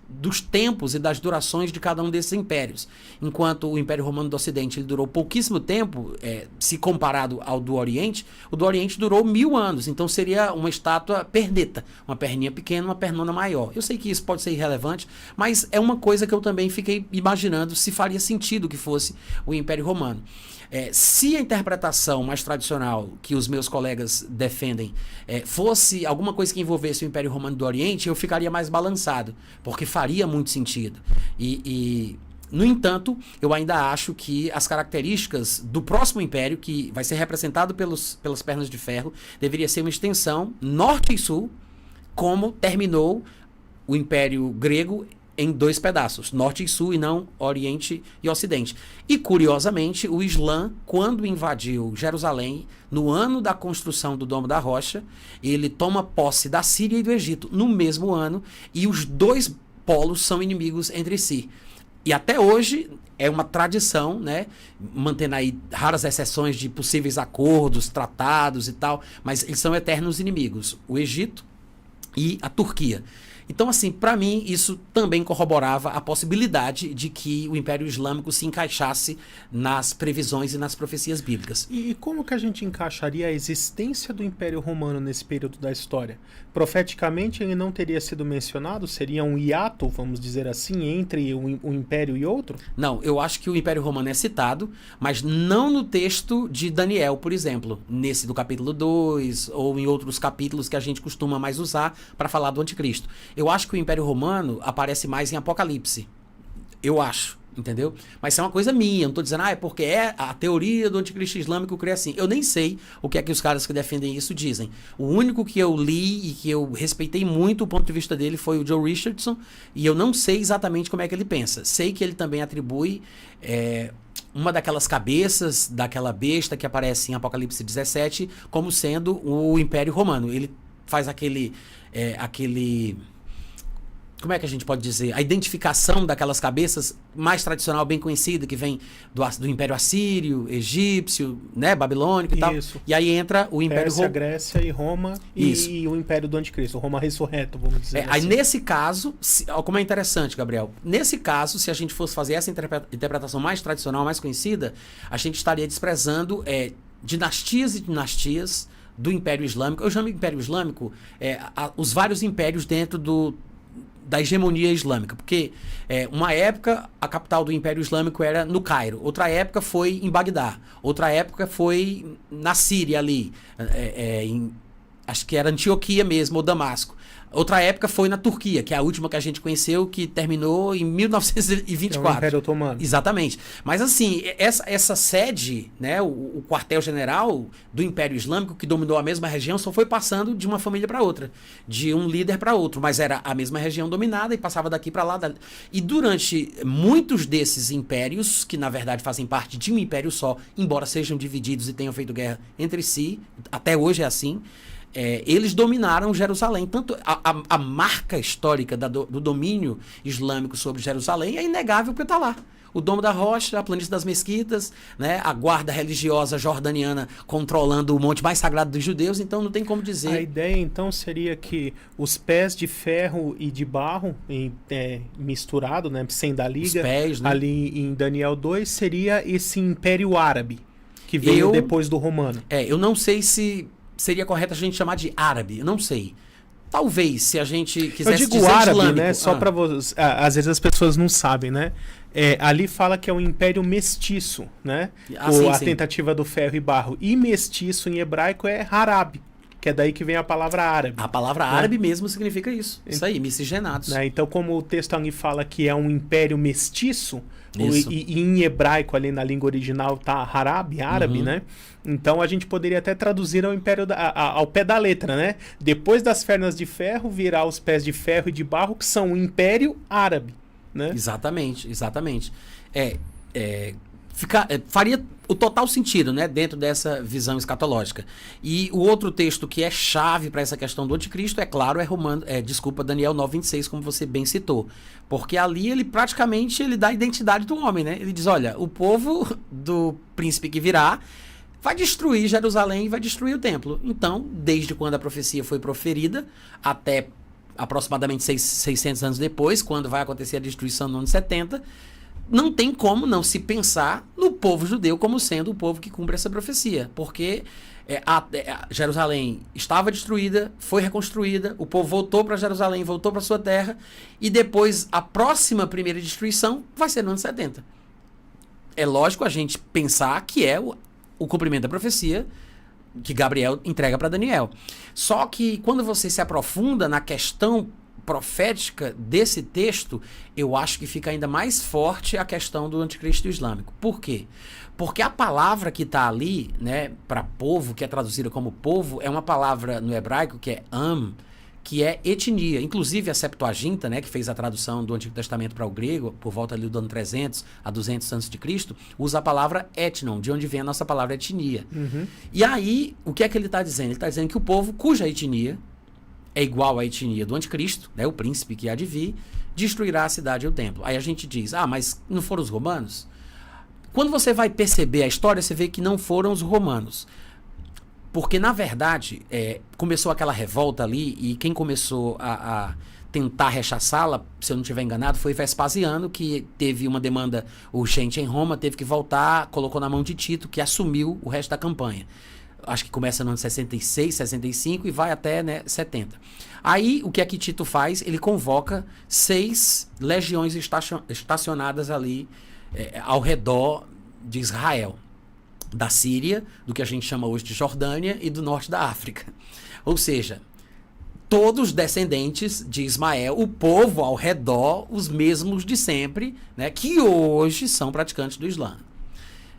dos tempos e das durações de cada um desses impérios. Enquanto o Império Romano do Ocidente ele durou pouquíssimo tempo, se comparado ao do Oriente, o do Oriente durou 1000 anos, então seria uma estátua perneta, uma perninha pequena, uma pernona maior. Eu sei que isso pode ser irrelevante, mas é uma coisa que eu também fiquei imaginando se faria sentido que fosse o Império Romano. Se a interpretação mais tradicional que os meus colegas defendem fosse alguma coisa que envolvesse o Império Romano do Oriente, eu ficaria mais balançado, porque faria muito sentido. No entanto, eu ainda acho que as características do próximo império, que vai ser representado pelas pernas de ferro, deveria ser uma extensão norte e sul, como terminou o Império Grego em dois pedaços, norte e sul, e não oriente e ocidente. E, curiosamente, o Islã, quando invadiu Jerusalém, no ano da construção do Domo da Rocha, ele toma posse da Síria e do Egito no mesmo ano, e os dois polos são inimigos entre si. E até hoje é uma tradição, né, mantendo aí raras exceções de possíveis acordos, tratados e tal, mas eles são eternos inimigos, o Egito e a Turquia. Então, assim, para mim, isso também corroborava a possibilidade de que o Império Islâmico se encaixasse nas previsões e nas profecias bíblicas. E como que a gente encaixaria a existência do Império Romano nesse período da história? Profeticamente, ele não teria sido mencionado? Seria um hiato, vamos dizer assim, entre um império e outro? Não, eu acho que o Império Romano é citado, mas não no texto de Daniel, por exemplo, nesse do capítulo 2, ou em outros capítulos que a gente costuma mais usar para falar do Anticristo. Eu acho que o Império Romano aparece mais em Apocalipse. Eu acho, entendeu? Mas isso é uma coisa minha, eu não tô dizendo, é porque é a teoria do Anticristo Islâmico crê assim. Eu nem sei o que é que os caras que defendem isso dizem. O único que eu li e que eu respeitei muito o ponto de vista dele foi o Joe Richardson, e eu não sei exatamente como é que ele pensa. Sei que ele também atribui uma daquelas cabeças daquela besta que aparece em Apocalipse 17 como sendo o Império Romano. Ele faz aquele como é que a gente pode dizer? A identificação daquelas cabeças mais tradicional, bem conhecida, que vem do Império Assírio, Egípcio, né, Babilônico e tal. Isso. E aí entra o Império Romano. Grécia e Roma e o Império do Anticristo, o Roma ressurreto, vamos dizer assim. Aí nesse caso, como é interessante, Gabriel, nesse caso, se a gente fosse fazer essa interpretação mais tradicional, mais conhecida, a gente estaria desprezando dinastias e dinastias do Império Islâmico. Eu chamo de Império Islâmico os vários impérios dentro da hegemonia islâmica, porque uma época a capital do Império Islâmico era no Cairo, outra época foi em Bagdá, outra época foi na Síria ali, acho que era Antioquia mesmo, ou Damasco. Outra época foi na Turquia, que é a última que a gente conheceu, que terminou em 1924. É o Império Otomano. Exatamente. Mas assim, essa sede, né, o quartel-general do Império Islâmico, que dominou a mesma região, só foi passando de uma família para outra, de um líder para outro, mas era a mesma região dominada e passava daqui para lá. E durante muitos desses impérios, que na verdade fazem parte de um império só, embora sejam divididos e tenham feito guerra entre si, até hoje é assim, eles dominaram Jerusalém. Tanto a marca histórica do domínio islâmico sobre Jerusalém é inegável porque está lá. O Domo da Rocha, a planície das mesquitas, né, a guarda religiosa jordaniana controlando o monte mais sagrado dos judeus, então não tem como dizer. A ideia então seria que os pés de ferro e de barro misturado, né, sem dar liga, os pés, né? Ali em Daniel 2 seria esse Império Árabe que veio depois do Romano. Eu não sei se seria correto a gente chamar de árabe, eu não sei. Talvez, se a gente quisesse dizer árabe, islâmico, né? Só para vocês, às vezes as pessoas não sabem, né? Ali fala que é um império mestiço, né? A tentativa do ferro e barro. E mestiço em hebraico é Harab, que é daí que vem a palavra árabe. A palavra árabe mesmo significa isso. Isso aí, miscigenados. Né? Então, como o texto ali fala que é um império mestiço, e em hebraico ali na língua original tá Harab, árabe, né? Então a gente poderia até traduzir ao império ao pé da letra, né? Depois das pernas de ferro, virar os pés de ferro e de barro, que são o Império Árabe, né? Exatamente. Faria o total sentido, né, dentro dessa visão escatológica. E o outro texto que é chave para essa questão do anticristo, é claro, Daniel 9:26, como você bem citou. Porque ali ele praticamente dá a identidade do homem, né? Ele diz, olha, o povo do príncipe que virá vai destruir Jerusalém e vai destruir o templo. Então, desde quando a profecia foi proferida até aproximadamente 600 anos depois, quando vai acontecer a destruição no ano 70, não tem como não se pensar no povo judeu como sendo o povo que cumpre essa profecia. Porque Jerusalém estava destruída, foi reconstruída, o povo voltou para Jerusalém, voltou para sua terra, e depois a próxima primeira destruição vai ser no ano 70. É lógico a gente pensar que é o cumprimento da profecia que Gabriel entrega para Daniel. Só que quando você se aprofunda na questão profética desse texto, eu acho que fica ainda mais forte a questão do anticristo islâmico. Por quê? Porque a palavra que está ali, né, para povo, que é traduzida como povo, é uma palavra no hebraico que é que é etnia. Inclusive a Septuaginta, né, que fez a tradução do Antigo Testamento para o grego, por volta ali do ano 300 a 200 a.C., usa a palavra etnon, de onde vem a nossa palavra etnia. E aí, o que é que ele está dizendo? Ele está dizendo que o povo cuja etnia é igual à etnia do anticristo, né, o príncipe que há de vir, destruirá a cidade e o templo. Aí a gente diz, mas não foram os romanos? Quando você vai perceber a história, você vê que não foram os romanos. Porque, na verdade, começou aquela revolta ali, e quem começou a tentar rechaçá-la, se eu não estiver enganado, foi Vespasiano, que teve uma demanda urgente em Roma, teve que voltar, colocou na mão de Tito, que assumiu o resto da campanha. Acho que começa no ano 66, 65 e vai até, né, 70. Aí, o que é que Tito faz? Ele convoca 6 legiões estacionadas ali ao redor de Israel, da Síria, do que a gente chama hoje de Jordânia e do norte da África. Ou seja, todos descendentes de Ismael, o povo ao redor, os mesmos de sempre, né, que hoje são praticantes do Islã.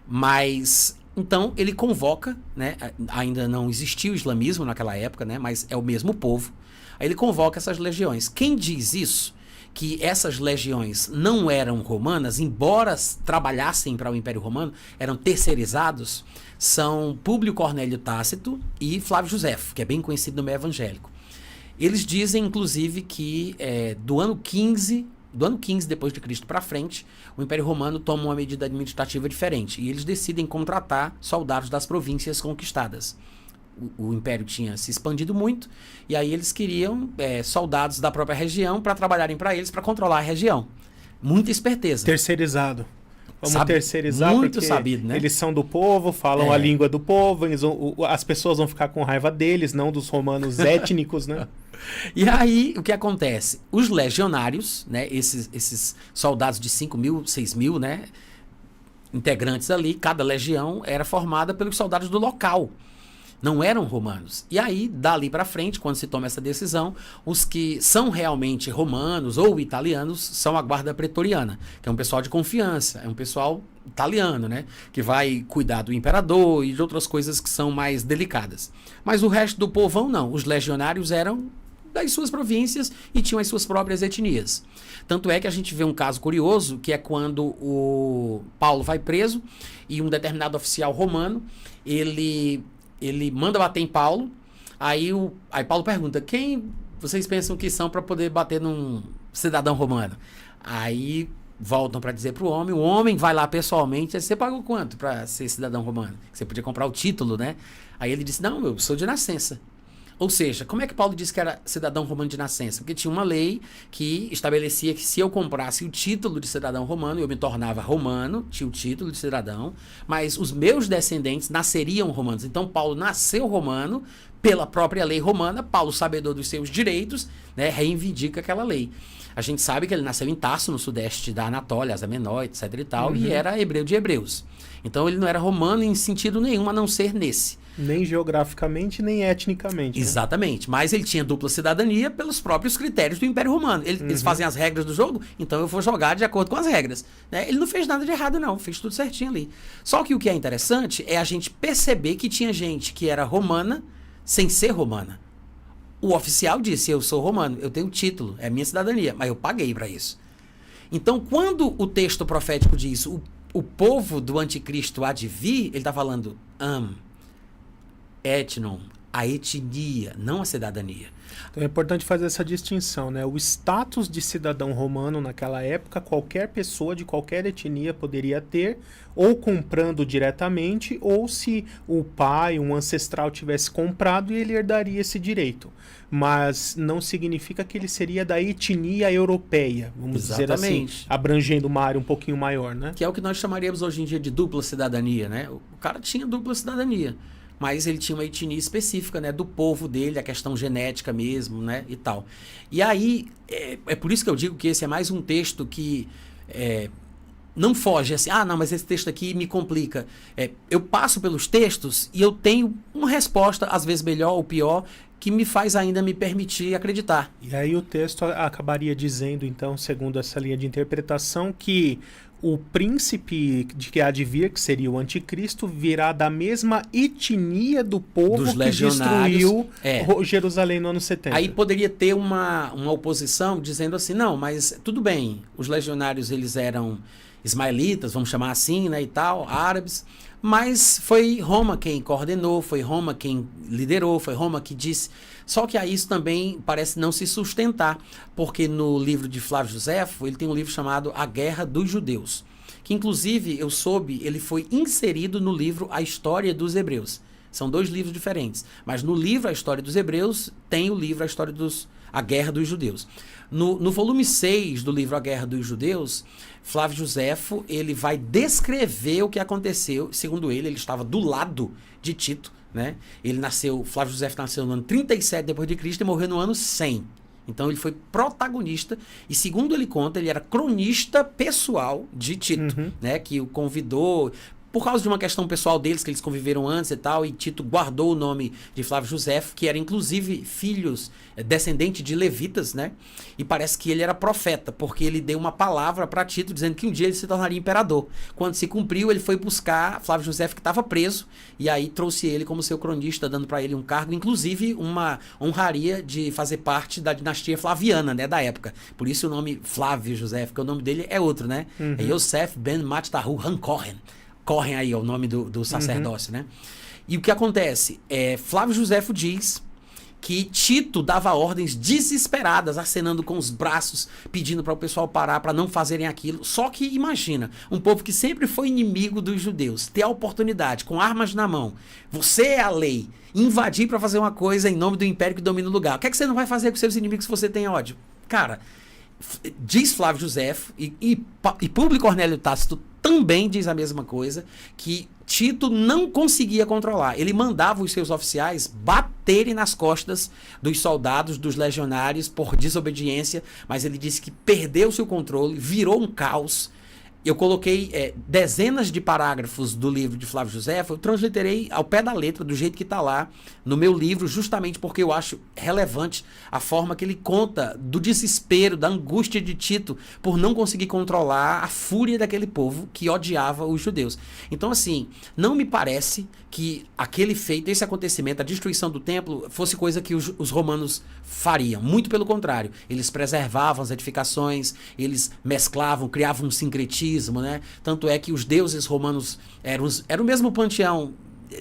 Mas, então, ele convoca, né, ainda não existia o islamismo naquela época, né, mas é o mesmo povo. Aí ele convoca essas legiões. Quem diz isso? Que essas legiões não eram romanas, embora trabalhassem para o Império Romano, eram terceirizados, são Públio Cornélio Tácito e Flávio Josefo, que é bem conhecido no meio evangélico. Eles dizem, inclusive, que do ano 15 depois de Cristo para frente, o Império Romano toma uma medida administrativa diferente e eles decidem contratar soldados das províncias conquistadas. O Império tinha se expandido muito e aí eles queriam soldados da própria região para trabalharem para eles, para controlar a região. Muita esperteza. Terceirizado. Vamos terceirizar muito porque sabido, né? Eles são do povo, falam a língua do povo, as pessoas vão ficar com raiva deles, não dos romanos étnicos, né? E aí, o que acontece? Os legionários, né, esses soldados de 5.000, 6.000, né, integrantes ali, cada legião era formada pelos soldados do local. Não eram romanos. E aí, dali para frente, quando se toma essa decisão, os que são realmente romanos ou italianos são a guarda pretoriana, que é um pessoal de confiança, é um pessoal italiano, né? Que vai cuidar do imperador e de outras coisas que são mais delicadas. Mas o resto do povão não. Os legionários eram das suas províncias e tinham as suas próprias etnias. Tanto é que a gente vê um caso curioso, que é quando o Paulo vai preso e um determinado oficial romano, ele manda bater em Paulo, aí Paulo pergunta, quem vocês pensam que são para poder bater num cidadão romano? Aí voltam para dizer para o homem vai lá pessoalmente, você pagou quanto para ser cidadão romano? Você podia comprar o título, né? Aí ele disse, não, eu sou de nascença. Ou seja, como é que Paulo disse que era cidadão romano de nascença? Porque tinha uma lei que estabelecia que se eu comprasse o título de cidadão romano, eu me tornava romano, tinha o título de cidadão, mas os meus descendentes nasceriam romanos. Então Paulo nasceu romano pela própria lei romana, Paulo, sabedor dos seus direitos, né, reivindica aquela lei. A gente sabe que ele nasceu em Tarso, no sudeste da Anatólia, Ásia Menor, etc e tal, e era hebreu de hebreus. Então ele não era romano em sentido nenhum, a não ser nesse. Nem geograficamente, nem etnicamente. Exatamente. Né? Mas ele tinha dupla cidadania pelos próprios critérios do Império Romano. Eles fazem as regras do jogo, então eu vou jogar de acordo com as regras. Né? Ele não fez nada de errado, não. Fez tudo certinho ali. Só que o que é interessante é a gente perceber que tinha gente que era romana sem ser romana. O oficial disse, eu sou romano, eu tenho título, é minha cidadania, mas eu paguei para isso. Então, quando o texto profético diz o povo do anticristo há de vir, ele está falando etnon, a etnia, não a cidadania. Então é importante fazer essa distinção, né? O status de cidadão romano naquela época, qualquer pessoa de qualquer etnia poderia ter, ou comprando diretamente, ou se o pai, um ancestral tivesse comprado, ele herdaria esse direito. Mas não significa que ele seria da etnia europeia, vamos dizer assim, abrangendo uma área um pouquinho maior, né? Que é o que nós chamaríamos hoje em dia de dupla cidadania, né? O cara tinha dupla cidadania, mas ele tinha uma etnia específica, né, do povo dele, a questão genética mesmo, né, e tal. E aí, é por isso que eu digo que esse é mais um texto que não foge assim, não, mas esse texto aqui me complica. Eu passo pelos textos e eu tenho uma resposta, às vezes melhor ou pior, que me faz ainda me permitir acreditar. E aí o texto acabaria dizendo, então, segundo essa linha de interpretação, que o príncipe de que há de vir, que seria o anticristo, virá da mesma etnia do povo dos que legionários, destruiu Jerusalém no ano 70. Aí poderia ter uma oposição dizendo assim, não, mas tudo bem, os legionários eles eram ismaelitas, vamos chamar assim, né, e tal, árabes, mas foi Roma quem coordenou, foi Roma quem liderou, foi Roma que disse. Só que aí isso também parece não se sustentar, porque no livro de Flávio Josefo, ele tem um livro chamado A Guerra dos Judeus, que inclusive, eu soube, ele foi inserido no livro A História dos Hebreus. São 2 livros diferentes, mas no livro A História dos Hebreus tem o livro A História A Guerra dos Judeus. No volume 6 do livro A Guerra dos Judeus, Flávio Josefo, ele vai descrever o que aconteceu. Segundo ele estava do lado de Tito, né? Flávio Josefo nasceu no ano 37 depois de Cristo e morreu no ano 100. Então ele foi protagonista e, segundo ele conta, ele era cronista pessoal de Tito, né? Que o convidou por causa de uma questão pessoal deles, que eles conviveram antes e tal, e Tito guardou o nome de Flávio Josefo, que era inclusive descendente de levitas, né? E parece que ele era profeta, porque ele deu uma palavra para Tito dizendo que um dia ele se tornaria imperador. Quando se cumpriu, ele foi buscar Flávio Josefo, que estava preso, e aí trouxe ele como seu cronista, dando para ele um cargo, inclusive uma honraria de fazer parte da dinastia flaviana, né, da época. Por isso o nome Flávio Josefo, que o nome dele é outro, né? É Yosef ben Mattahu Han-Kohen. Correm aí, é o nome do sacerdócio, né? E o que acontece? Flávio Josefo diz que Tito dava ordens desesperadas, acenando com os braços, pedindo para o pessoal parar, para não fazerem aquilo. Só que imagina, um povo que sempre foi inimigo dos judeus, ter a oportunidade, com armas na mão, você é a lei, invadir para fazer uma coisa em nome do império que domina o lugar. O que é que você não vai fazer com seus inimigos se você tem ódio? Cara, diz Flávio Josefo, e Públio Cornélio Tácito também diz a mesma coisa, que Tito não conseguia controlar. Ele mandava os seus oficiais baterem nas costas dos soldados, dos legionários, por desobediência, mas ele disse que perdeu seu controle, virou um caos. Eu coloquei dezenas de parágrafos do livro de Flávio Josefo, eu transliterei ao pé da letra, do jeito que está lá no meu livro, justamente porque eu acho relevante a forma que ele conta do desespero, da angústia de Tito por não conseguir controlar a fúria daquele povo que odiava os judeus. Então, assim, não me parece que aquele feito, esse acontecimento, a destruição do templo, fosse coisa que os romanos fariam. Muito pelo contrário. Eles preservavam as edificações, eles mesclavam, criavam um sincretismo, né? Tanto é que os deuses romanos eram o mesmo panteão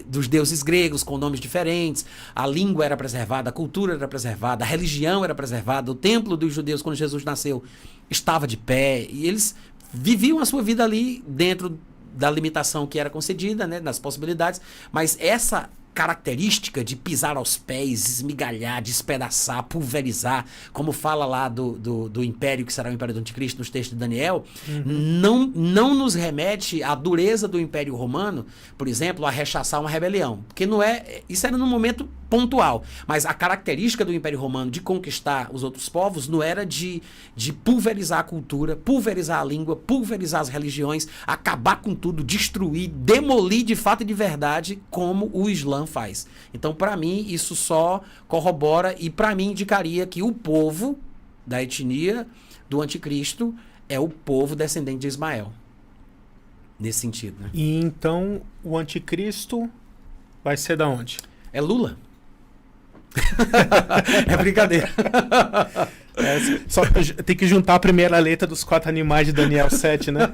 dos deuses gregos, com nomes diferentes, a língua era preservada, a cultura era preservada, a religião era preservada, o templo dos judeus, quando Jesus nasceu, estava de pé, e eles viviam a sua vida ali dentro da limitação que era concedida, né, das possibilidades, mas essa característica de pisar aos pés, esmigalhar, despedaçar, pulverizar, como fala lá do império que será o império do anticristo nos textos de Daniel, não nos remete à dureza do império romano, por exemplo, a rechaçar uma rebelião, porque isso era num momento pontual, mas a característica do império romano de conquistar os outros povos não era de pulverizar a cultura, pulverizar a língua, pulverizar as religiões, acabar com tudo, destruir, demolir de fato e de verdade, como o Islã faz. Então, para mim, isso só corrobora e para mim indicaria que o povo da etnia do anticristo é o povo descendente de Ismael. Nesse sentido, né? E então o anticristo vai ser da onde? É Lula. É brincadeira. Só tem que juntar a primeira letra dos 4 animais de Daniel 7, né?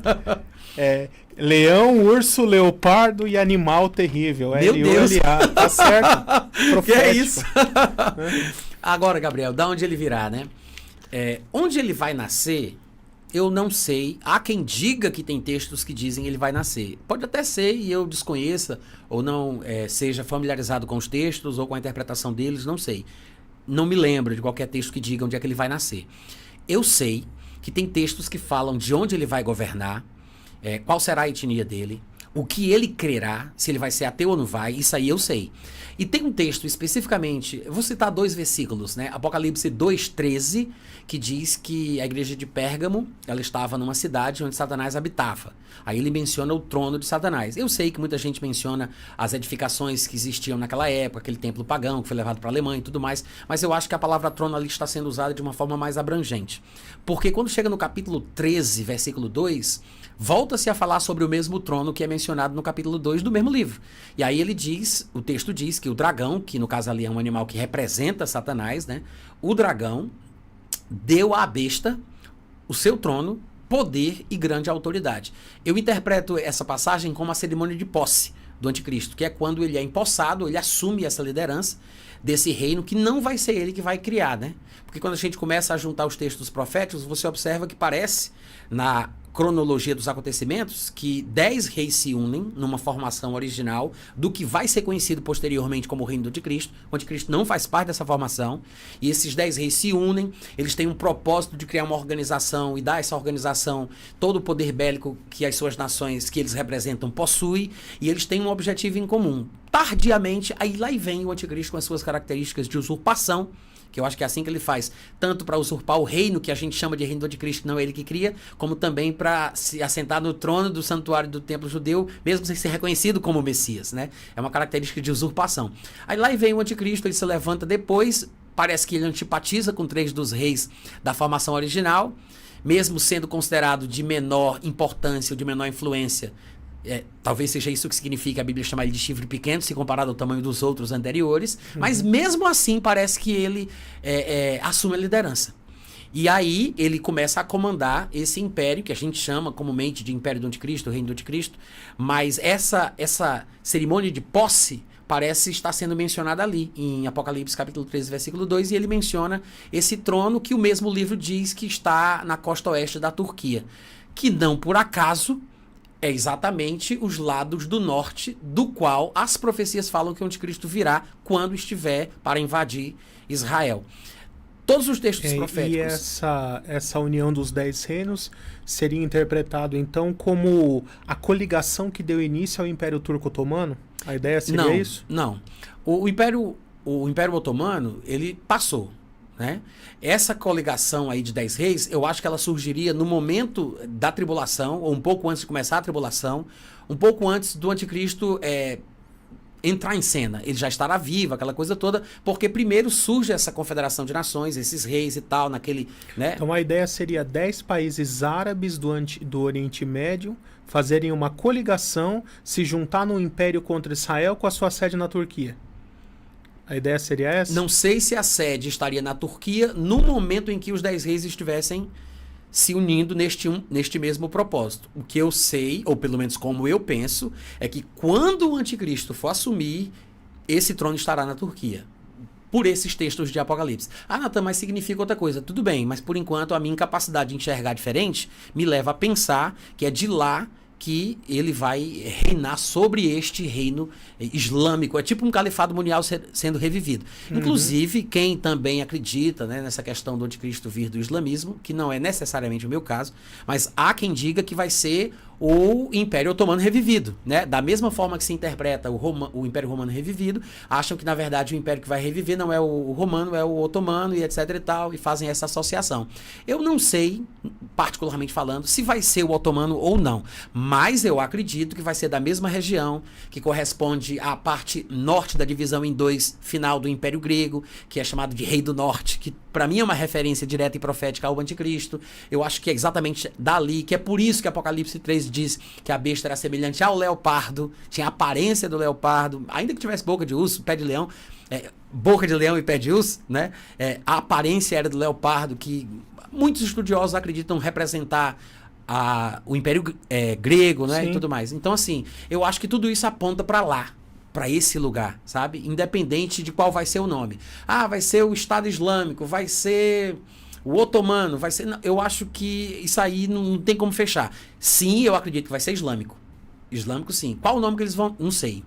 Leão, urso, leopardo e animal terrível. Meu Deus! Tá certo? Que é isso? Agora, Gabriel, da onde ele virá, né? Onde ele vai nascer, eu não sei. Há quem diga que tem textos que dizem ele vai nascer. Pode até ser e eu desconheça ou não seja familiarizado com os textos ou com a interpretação deles, não sei. Não me lembro de qualquer texto que diga onde é que ele vai nascer. Eu sei que tem textos que falam de onde ele vai governar, qual será a etnia dele, o que ele crerá, se ele vai ser ateu ou não vai, isso aí eu sei. E tem um texto especificamente, eu vou citar 2 versículos, né? Apocalipse 2:13, que diz que a igreja de Pérgamo, ela estava numa cidade onde Satanás habitava. Aí ele menciona o trono de Satanás. Eu sei que muita gente menciona as edificações que existiam naquela época, aquele templo pagão que foi levado para a Alemanha e tudo mais, mas eu acho que a palavra trono ali está sendo usada de uma forma mais abrangente. Porque quando chega no capítulo 13, versículo 2, volta-se a falar sobre o mesmo trono que é mencionado no capítulo 2 do mesmo livro. E aí o texto diz que o dragão, que no caso ali é um animal que representa Satanás, né? O dragão deu à besta o seu trono, poder e grande autoridade. Eu interpreto essa passagem como a cerimônia de posse do anticristo, que é quando ele é empossado, ele assume essa liderança desse reino que não vai ser ele que vai criar, né? Porque quando a gente começa a juntar os textos proféticos, você observa que parece, na cronologia dos acontecimentos que 10 reis se unem numa formação original do que vai ser conhecido posteriormente como o reino do Anticristo. O Anticristo não faz parte dessa formação. E esses 10 reis se unem, eles têm um propósito de criar uma organização e dar a essa organização todo o poder bélico que as suas nações que eles representam possuem, e eles têm um objetivo em comum. Tardiamente, aí lá vem o Anticristo com as suas características de usurpação, que eu acho que é assim que ele faz, tanto para usurpar o reino, que a gente chama de reino do Anticristo, que não é ele que cria, como também para se assentar no trono do santuário do templo judeu, mesmo sem ser reconhecido como Messias, né? É uma característica de usurpação. Aí lá vem o Anticristo, ele se levanta depois, parece que ele antipatiza com 3 dos reis da formação original, mesmo sendo considerado de menor importância ou de menor influência. Talvez seja isso que significa a Bíblia chamar ele de chifre pequeno, se comparado ao tamanho dos outros anteriores, mas mesmo assim parece que ele assume a liderança. E aí ele começa a comandar esse império, que a gente chama comumente de Império do Anticristo, o Reino do Anticristo, mas essa cerimônia de posse parece estar sendo mencionada ali, em Apocalipse capítulo 13, versículo 2, e ele menciona esse trono que o mesmo livro diz que está na costa oeste da Turquia, que não por acaso é exatamente os lados do norte, do qual as profecias falam que o anticristo virá quando estiver para invadir Israel. Todos os textos proféticos. E essa união dos 10 reinos seria interpretado então como a coligação que deu início ao Império Turco Otomano? A ideia seria isso? Não. O Império Otomano, ele passou, né? Essa coligação aí de 10 reis, eu acho que ela surgiria no momento da tribulação, ou um pouco antes de começar a tribulação, um pouco antes do anticristo entrar em cena. Ele já estará vivo, aquela coisa toda, porque primeiro surge essa confederação de nações, esses reis e tal, naquele, né? Então a ideia seria 10 países árabes do Oriente Médio fazerem uma coligação, se juntar no império contra Israel com a sua sede na Turquia. A ideia seria essa? Não sei se a sede estaria na Turquia no momento em que os 10 reis estivessem se unindo neste mesmo propósito. O que eu sei, ou pelo menos como eu penso, é que quando o anticristo for assumir, esse trono estará na Turquia. Por esses textos de Apocalipse. Ah, Natan, mas significa outra coisa. Tudo bem, mas por enquanto a minha incapacidade de enxergar diferente me leva a pensar que é de lá que ele vai reinar sobre este reino islâmico. É tipo um califado mundial sendo revivido. Inclusive, quem também acredita, né, nessa questão do anticristo vir do islamismo, que não é necessariamente o meu caso, mas há quem diga que vai ser o Império Otomano revivido, né? Da mesma forma que se interpreta o Império Romano revivido, acham que na verdade o Império que vai reviver não é o Romano, é o Otomano e etc e tal, e fazem essa associação. Eu não sei, particularmente falando, se vai ser o Otomano ou não, mas eu acredito que vai ser da mesma região, que corresponde à parte norte da divisão em 2 final do Império Grego, que é chamado de Rei do Norte, que para mim é uma referência direta e profética ao Anticristo. Eu acho que é exatamente dali, que é por isso que Apocalipse 3 diz que a besta era semelhante ao leopardo, tinha a aparência do leopardo, ainda que tivesse boca de urso, pé de leão, boca de leão e pé de urso, né? A aparência era do leopardo, que muitos estudiosos acreditam representar o Império Grego, né? E tudo mais. Então, assim, eu acho que tudo isso aponta para lá, para esse lugar, sabe? Independente de qual vai ser o nome. Ah, vai ser o Estado Islâmico, vai ser o Otomano, vai ser... Não, eu acho que isso aí não tem como fechar. Sim, eu acredito que vai ser islâmico. Islâmico, sim. Qual o nome que eles vão... Não sei.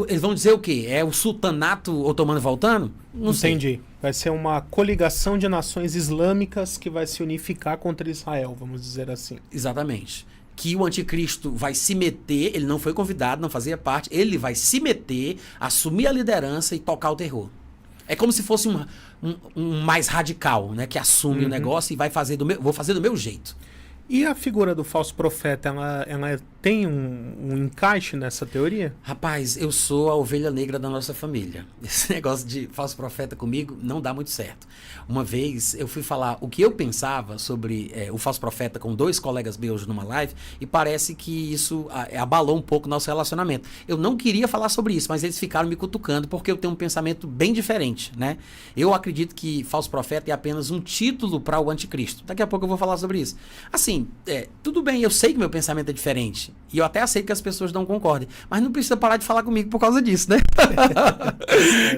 Eles vão dizer o quê? É o sultanato otomano voltando? Não sei. Entendi. Vai ser uma coligação de nações islâmicas que vai se unificar contra Israel, vamos dizer assim. Exatamente. Que o anticristo vai se meter, ele não foi convidado, não fazia parte, ele vai se meter, assumir a liderança e tocar o terror. É como se fosse um mais radical, né? Que assume o negócio e vai fazer vou fazer do meu jeito. E a figura do falso profeta, ela tem um encaixe nessa teoria? Rapaz, eu sou a ovelha negra da nossa família. Esse negócio de falso profeta comigo não dá muito certo. Uma vez eu fui falar o que eu pensava sobre o falso profeta com 2 colegas meus numa live e parece que isso abalou um pouco o nosso relacionamento. Eu não queria falar sobre isso, mas eles ficaram me cutucando porque eu tenho um pensamento bem diferente, né? Eu acredito que falso profeta é apenas um título para o anticristo. Daqui a pouco eu vou falar sobre isso. Assim, assim, tudo bem, eu sei que meu pensamento é diferente. E eu até aceito que as pessoas não concordem. Mas não precisa parar de falar comigo por causa disso, né?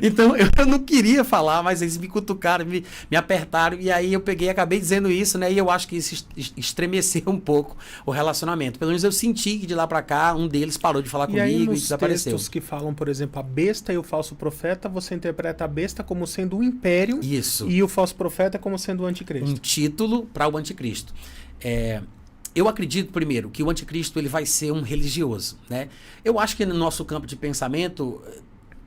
Então, eu não queria falar, mas eles me cutucaram, me apertaram. E aí eu peguei e acabei dizendo isso, né? E eu acho que isso estremeceu um pouco o relacionamento. Pelo menos eu senti que de lá pra cá, um deles parou de falar comigo e desapareceu. Textos que falam, por exemplo, a besta e o falso profeta, você interpreta a besta como sendo o império. Isso. E o falso profeta como sendo o anticristo. Um título para o anticristo. Eu acredito, primeiro, que o anticristo ele vai ser um religioso, né? Eu acho que no nosso campo de pensamento,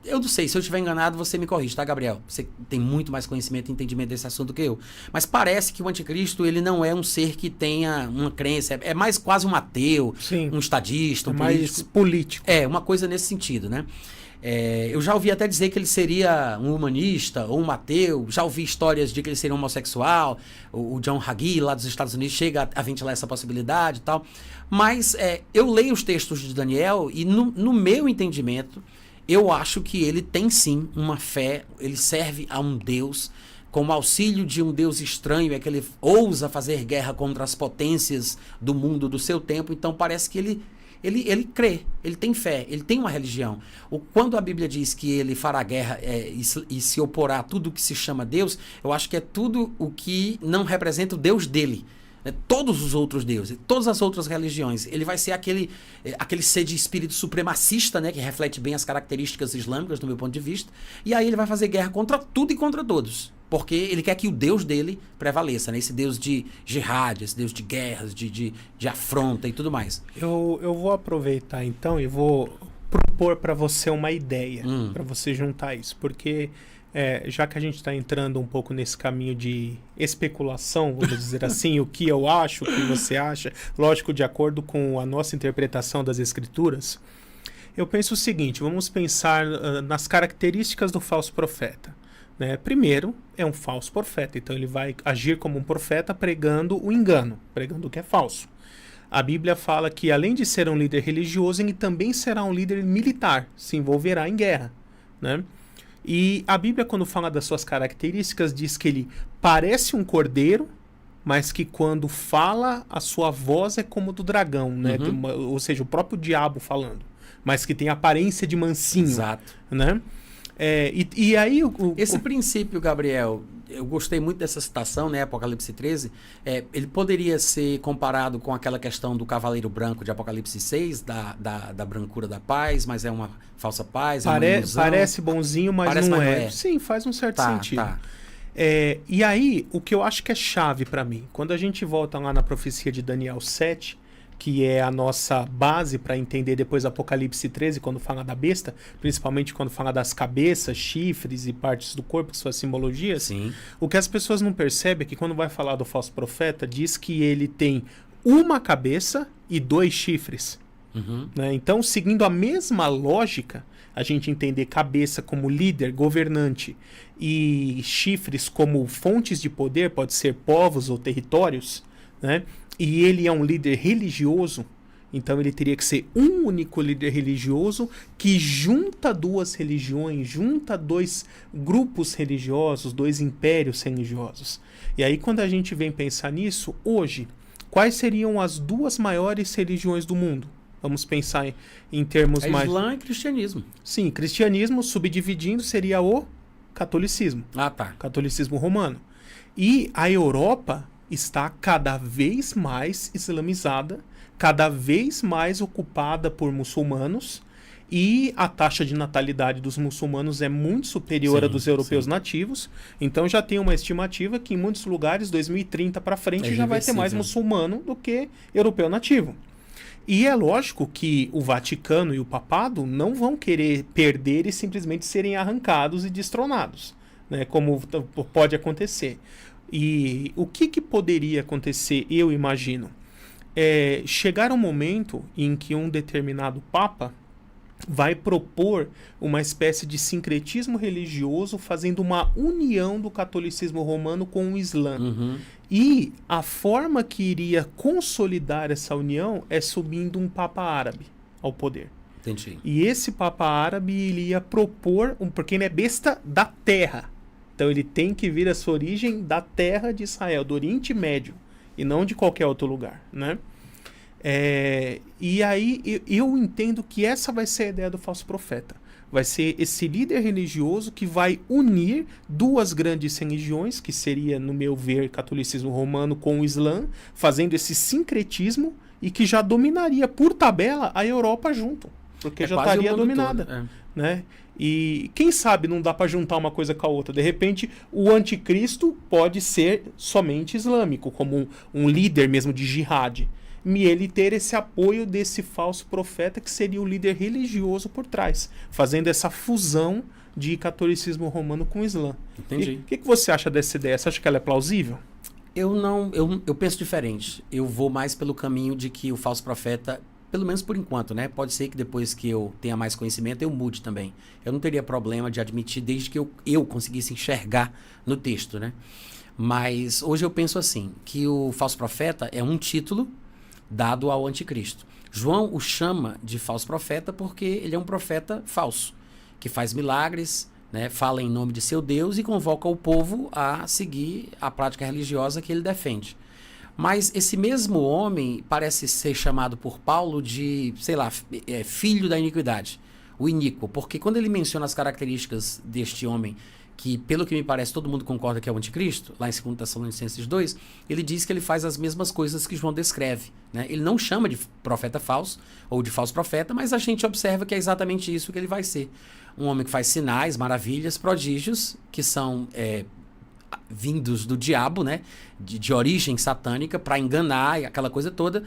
eu não sei, se eu estiver enganado, você me corrige, tá, Gabriel? Você tem muito mais conhecimento e entendimento desse assunto do que eu. Mas parece que o anticristo, ele não é um ser que tenha uma crença, é mais quase um ateu, Sim. um estadista, um mais político. Uma coisa nesse sentido, né? Eu já ouvi até dizer que ele seria um humanista ou um ateu. Já ouvi histórias de que ele seria um homossexual. O John Hagee, lá dos Estados Unidos, chega a ventilar essa possibilidade e tal. Mas eu leio os textos de Daniel e no meu entendimento, eu acho que ele tem sim uma fé. Ele serve a um Deus. Com o auxílio de um Deus estranho, é que ele ousa fazer guerra contra as potências do mundo do seu tempo. Então parece que ele crê, ele tem fé, ele tem uma religião. Quando a Bíblia diz que ele fará guerra e se oporá a tudo que se chama Deus, eu acho que é tudo o que não representa o Deus dele. Todos os outros deuses, todas as outras religiões. Ele vai ser aquele ser de espírito supremacista, né, que reflete bem as características islâmicas, do meu ponto de vista. E aí ele vai fazer guerra contra tudo e contra todos. Porque ele quer que o Deus dele prevaleça, né? Esse Deus de jihad, esse Deus de guerras, de afronta e tudo mais. Eu vou aproveitar então e vou propor para você uma ideia, para você juntar isso. Porque já que a gente está entrando um pouco nesse caminho de especulação, vamos dizer assim, o que eu acho, o que você acha, lógico, de acordo com a nossa interpretação das Escrituras, eu penso o seguinte, vamos pensar nas características do falso profeta. Né? Primeiro, é um falso profeta, então ele vai agir como um profeta pregando o engano, pregando o que é falso. A Bíblia fala que além de ser um líder religioso, ele também será um líder militar, se envolverá em guerra. Né? E a Bíblia, quando fala das suas características, diz que ele parece um cordeiro, mas que quando fala, a sua voz é como do dragão, né? Ou seja, o próprio diabo falando, mas que tem aparência de mansinho. Exato. Né? E aí esse princípio, Gabriel, eu gostei muito dessa citação, né, Apocalipse 13, ele poderia ser comparado com aquela questão do cavaleiro branco de Apocalipse 6, da brancura da paz, mas é uma falsa paz, é uma ilusão. Parece bonzinho, mas não é. Sim, faz um certo sentido. Tá. E aí, o que eu acho que é chave para mim, quando a gente volta lá na profecia de Daniel 7, que é a nossa base para entender depois Apocalipse 13, quando fala da besta, principalmente quando fala das cabeças, chifres e partes do corpo, que são as simbologias. Sim. O que as pessoas não percebem é que quando vai falar do falso profeta, diz que ele tem uma cabeça e 2 chifres. Né? Então, seguindo a mesma lógica, a gente entender cabeça como líder, governante, e chifres como fontes de poder, pode ser povos ou territórios, né? E ele é um líder religioso, então ele teria que ser um único líder religioso que junta 2 religiões, junta 2 grupos religiosos, 2 impérios religiosos. E aí quando a gente vem pensar nisso, hoje, quais seriam as 2 maiores religiões do mundo? Vamos pensar em termos mais... Islã e cristianismo. Sim, cristianismo subdividindo seria o catolicismo. Ah, tá. Catolicismo romano. E a Europa está cada vez mais islamizada, cada vez mais ocupada por muçulmanos, e a taxa de natalidade dos muçulmanos é muito superior à dos europeus nativos. Então já tem uma estimativa que em muitos lugares, 2030 para frente, já vai ter mais muçulmano do que europeu nativo. E é lógico que o Vaticano e o Papado não vão querer perder e simplesmente serem arrancados e destronados, né, como pode acontecer. E o que poderia acontecer, eu imagino? Chegar um momento em que um determinado Papa vai propor uma espécie de sincretismo religioso, fazendo uma união do catolicismo romano com o Islã. E a forma que iria consolidar essa união é subindo um Papa árabe ao poder. Entendi. E esse Papa árabe iria propor, porque ele é besta da terra. Então ele tem que vir a sua origem da terra de Israel, do Oriente Médio. e não de qualquer outro lugar, né? E aí eu entendo que essa vai ser a ideia do falso profeta. Vai ser esse líder religioso que vai unir duas grandes religiões, que seria, no meu ver, catolicismo romano com o Islã, fazendo esse sincretismo e que já dominaria por tabela a Europa junto, porque já estaria dominada, todo, né? E quem sabe não dá para juntar uma coisa com a outra. De repente, o anticristo pode ser somente islâmico, como um líder mesmo de jihad. E ele ter esse apoio desse falso profeta que seria o líder religioso por trás, fazendo essa fusão de catolicismo romano com o Islã. Entendi. O que você acha dessa ideia? Você acha que ela é plausível? Eu penso diferente. Eu vou mais pelo caminho de que o falso profeta, pelo menos por enquanto, né? Pode ser que depois que eu tenha mais conhecimento eu mude também. Eu não teria problema de admitir desde que eu conseguisse enxergar no texto, né? Mas hoje eu penso assim, que o falso profeta é um título dado ao anticristo. João o chama de falso profeta porque ele é um profeta falso, que faz milagres, né, fala em nome de seu Deus e convoca o povo a seguir a prática religiosa que ele defende. Mas esse mesmo homem parece ser chamado por Paulo de, sei lá, filho da iniquidade, o iníquo, porque quando ele menciona as características deste homem, que pelo que me parece todo mundo concorda que é o anticristo, lá em 2 Tessalonicenses 2, ele diz que ele faz as mesmas coisas que João descreve, né? Ele não chama de profeta falso ou de falso profeta, mas a gente observa que é exatamente isso que ele vai ser. Um homem que faz sinais, maravilhas, prodígios, que são vindos do diabo, né? De origem satânica, para enganar e aquela coisa toda.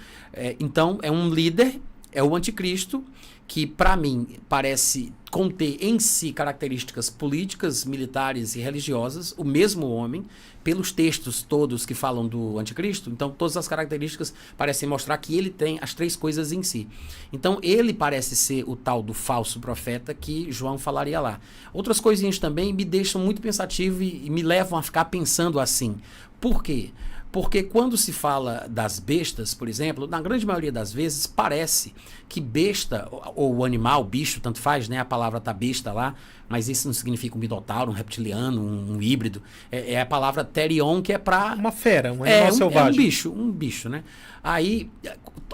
Então é um líder, é o anticristo, que para mim parece conter em si características políticas, militares e religiosas, o mesmo homem, pelos textos todos que falam do anticristo. Então todas as características parecem mostrar que ele tem as três coisas em si. Então ele parece ser o tal do falso profeta que João falaria lá. Outras coisinhas também me deixam muito pensativo e me levam a ficar pensando assim. Por quê? Porque quando se fala das bestas, por exemplo, na grande maioria das vezes parece que besta, ou o animal, bicho, tanto faz, né? A palavra tá besta lá, mas isso não significa um minotauro, um reptiliano, um híbrido. É a palavra therion, que é para uma fera, um animal selvagem. Um bicho, né? Aí,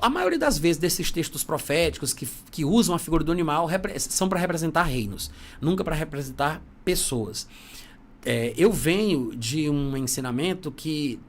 a maioria das vezes desses textos proféticos que usam a figura do animal são para representar reinos, nunca para representar pessoas. Eu venho de um ensinamento que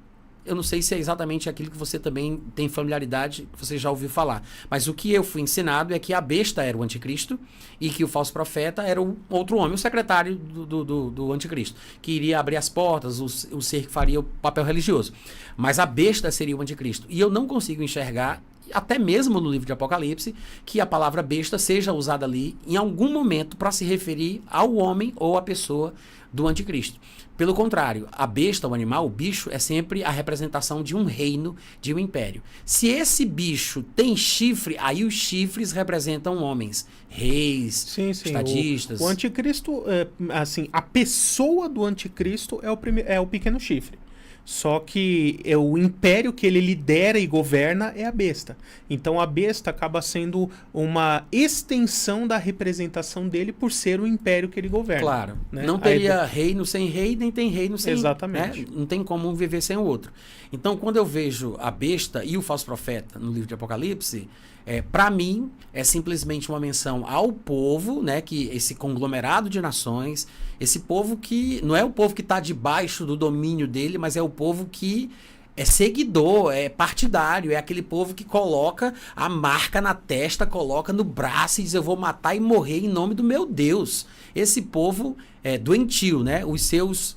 eu não sei se é exatamente aquilo que você também tem familiaridade, que você já ouviu falar. Mas o que eu fui ensinado é que a besta era o anticristo e que o falso profeta era o outro homem, o secretário do anticristo, que iria abrir as portas, o ser que faria o papel religioso. Mas a besta seria o anticristo. E eu não consigo enxergar, até mesmo no livro de Apocalipse, que a palavra besta seja usada ali em algum momento para se referir ao homem ou à pessoa do anticristo. Pelo contrário, a besta, o animal, o bicho, é sempre a representação de um reino, de um império. Se esse bicho tem chifre, aí os chifres representam homens, reis, estadistas. O anticristo, assim, a pessoa do anticristo é o pequeno chifre. Só que o império que ele lidera e governa é a besta. Então a besta acaba sendo uma extensão da representação dele por ser o império que ele governa. Claro. Né? Não teria reino sem rei, nem tem reino sem... Exatamente. Né? Não tem como um viver sem o outro. Então quando eu vejo a besta e o falso profeta no livro de Apocalipse, para mim é simplesmente uma menção ao povo, né, que esse conglomerado de nações, esse povo que não é o povo que está debaixo do domínio dele, mas é o povo que é seguidor, é partidário, é aquele povo que coloca a marca na testa, coloca no braço e diz: eu vou matar e morrer em nome do meu Deus. Esse povo é doentio, né? Os seus,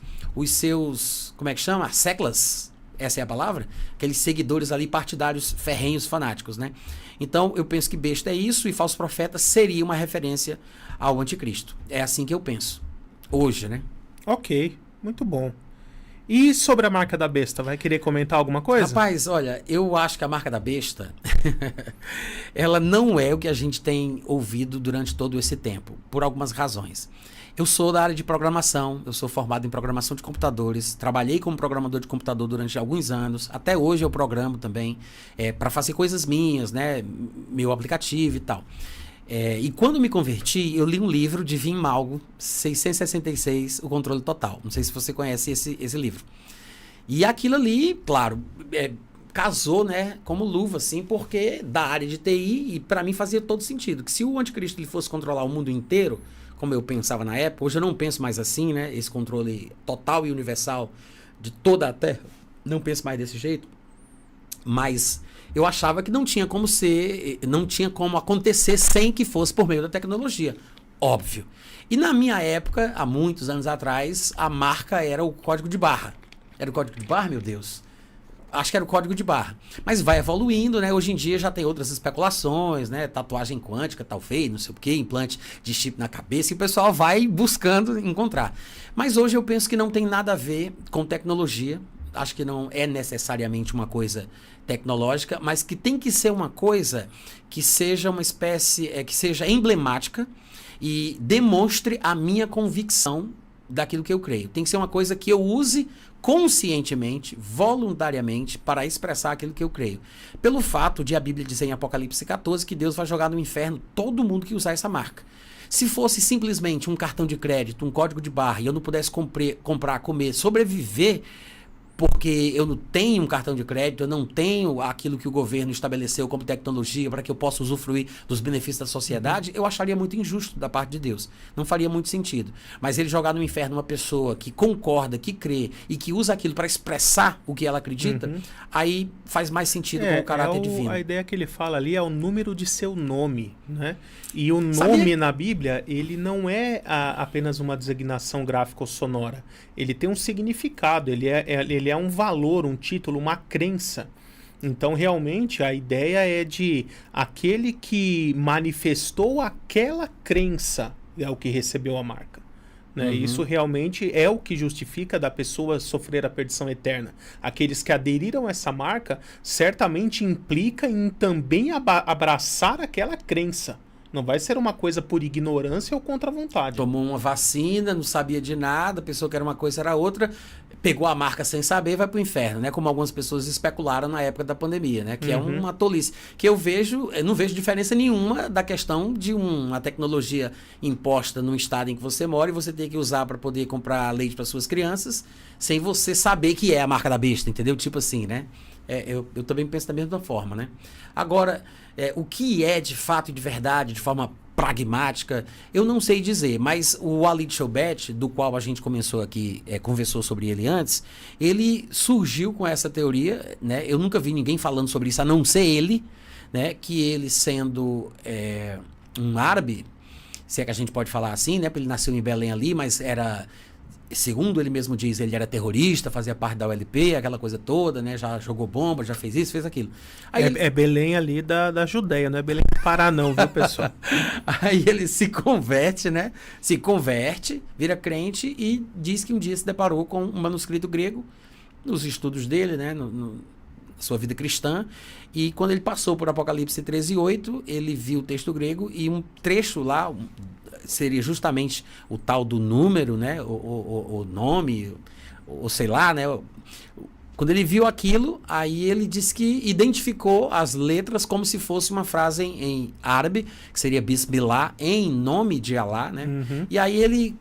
como é que chama? Seclas, essa é a palavra? Aqueles seguidores ali partidários ferrenhos, fanáticos, né? Então eu penso que besta é isso e falso profeta seria uma referência ao anticristo. É assim que eu penso. Hoje, né? Ok, muito bom. E sobre a marca da besta, vai querer comentar alguma coisa? Rapaz, olha, eu acho que a marca da besta, ela não é o que a gente tem ouvido durante todo esse tempo, por algumas razões. Eu sou da área de programação, eu sou formado em programação de computadores, trabalhei como programador de computador durante alguns anos, até hoje eu programo também, para fazer coisas minhas, né, meu aplicativo e tal. E quando me converti, eu li um livro de Vin Malgo, 666, O Controle Total. Não sei se você conhece esse livro. E aquilo ali, claro, casou, né, como luva, assim, porque da área de TI, e para mim fazia todo sentido, que se o anticristo ele fosse controlar o mundo inteiro, como eu pensava na época, hoje eu não penso mais assim, né, esse controle total e universal de toda a Terra, não penso mais desse jeito, mas eu achava que não tinha como ser, não tinha como acontecer sem que fosse por meio da tecnologia, óbvio. E na minha época, há muitos anos atrás, a marca era o código de barra. Era o código de barra, meu Deus? Acho que era o código de barra. Mas vai evoluindo, né? Hoje em dia já tem outras especulações, né? Tatuagem quântica, talvez, não sei o quê, implante de chip na cabeça, e o pessoal vai buscando encontrar. Mas hoje eu penso que não tem nada a ver com tecnologia. Acho que não é necessariamente uma coisa tecnológica, mas que tem que ser uma coisa que seja uma espécie, que seja emblemática e demonstre a minha convicção daquilo que eu creio. Tem que ser uma coisa que eu use conscientemente, voluntariamente, para expressar aquilo que eu creio. Pelo fato de a Bíblia dizer em Apocalipse 14 que Deus vai jogar no inferno todo mundo que usar essa marca. Se fosse simplesmente um cartão de crédito, um código de barra, e eu não pudesse comprar, comer, sobreviver, porque eu não tenho um cartão de crédito, eu não tenho aquilo que o governo estabeleceu como tecnologia para que eu possa usufruir dos benefícios da sociedade, eu acharia muito injusto da parte de Deus. Não faria muito sentido. Mas ele jogar no inferno uma pessoa que concorda, que crê e que usa aquilo para expressar o que ela acredita, aí faz mais sentido com o caráter divino. A ideia que ele fala ali é o número de seu nome, né? E o nome Sabia? na Bíblia, ele não é apenas uma designação gráfica ou sonora. Ele tem um significado, ele é um valor, um título, uma crença. Então, realmente, a ideia é de aquele que manifestou aquela crença é o que recebeu a marca. Né? Isso realmente é o que justifica da pessoa sofrer a perdição eterna. Aqueles que aderiram a essa marca certamente implica em também abraçar aquela crença. Não vai ser uma coisa por ignorância ou contra a vontade. Tomou uma vacina, não sabia de nada, pensou que era uma coisa, era outra, pegou a marca sem saber e vai pro inferno, né? Como algumas pessoas especularam na época da pandemia, né? Que é uma tolice. Que eu não vejo diferença nenhuma da questão de uma tecnologia imposta no estado em que você mora e você tem que usar para poder comprar leite para suas crianças, sem você saber que é a marca da besta, entendeu? Tipo assim, né? Eu também penso da mesma forma, né? Agora, o que é de fato e de verdade, de forma pragmática, eu não sei dizer, mas o Walid Shoebat, do qual a gente conversou sobre ele antes, ele surgiu com essa teoria, né? Eu nunca vi ninguém falando sobre isso, a não ser ele, né? Que ele sendo um árabe, se é que a gente pode falar assim, né? Porque ele nasceu em Belém ali, mas era... Segundo ele mesmo diz, ele era terrorista, fazia parte da OLP, aquela coisa toda, né? Já jogou bomba, já fez isso, fez aquilo. Aí é Belém ali da Judéia, não é Belém do Pará não, viu, pessoal? Aí ele se converte, né? Se converte, vira crente e diz que um dia se deparou com um manuscrito grego nos estudos dele, né? Na sua vida cristã. E quando ele passou por Apocalipse 13:8, ele viu o texto grego e um trecho lá... seria justamente o tal do número, né? O nome, ou sei lá, né? Quando ele viu aquilo, aí ele disse que identificou as letras como se fosse uma frase em árabe, que seria Bismillah, em nome de Allah, né? E aí ele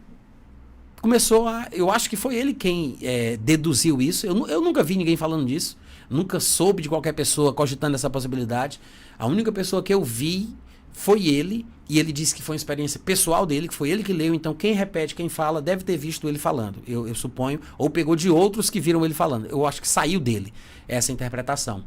começou eu acho que foi ele quem deduziu isso. Eu nunca vi ninguém falando disso, nunca soube de qualquer pessoa cogitando essa possibilidade. A única pessoa que eu vi foi ele, e ele disse que foi uma experiência pessoal dele, que foi ele que leu, então quem repete, quem fala, deve ter visto ele falando, eu suponho, ou pegou de outros que viram ele falando. Eu acho que saiu dele essa interpretação.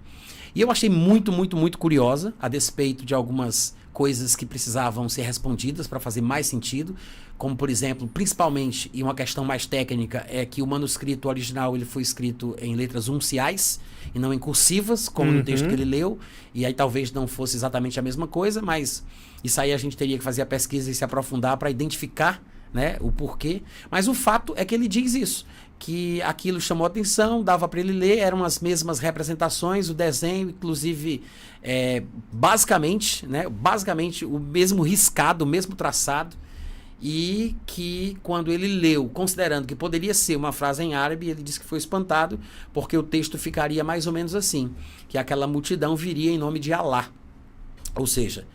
E eu achei muito, muito, muito curiosa, a despeito de algumas coisas que precisavam ser respondidas para fazer mais sentido, como, por exemplo, principalmente, e uma questão mais técnica, é que o manuscrito original ele foi escrito em letras unciais e não em cursivas, como no texto que ele leu, e aí talvez não fosse exatamente a mesma coisa, mas isso aí a gente teria que fazer a pesquisa e se aprofundar para identificar, né, o porquê. Mas o fato é que ele diz isso, que aquilo chamou atenção, dava para ele ler, eram as mesmas representações, o desenho, inclusive, basicamente o mesmo riscado, o mesmo traçado, e que quando ele leu, considerando que poderia ser uma frase em árabe, ele disse que foi espantado, porque o texto ficaria mais ou menos assim, que aquela multidão viria em nome de Allah. Ou seja,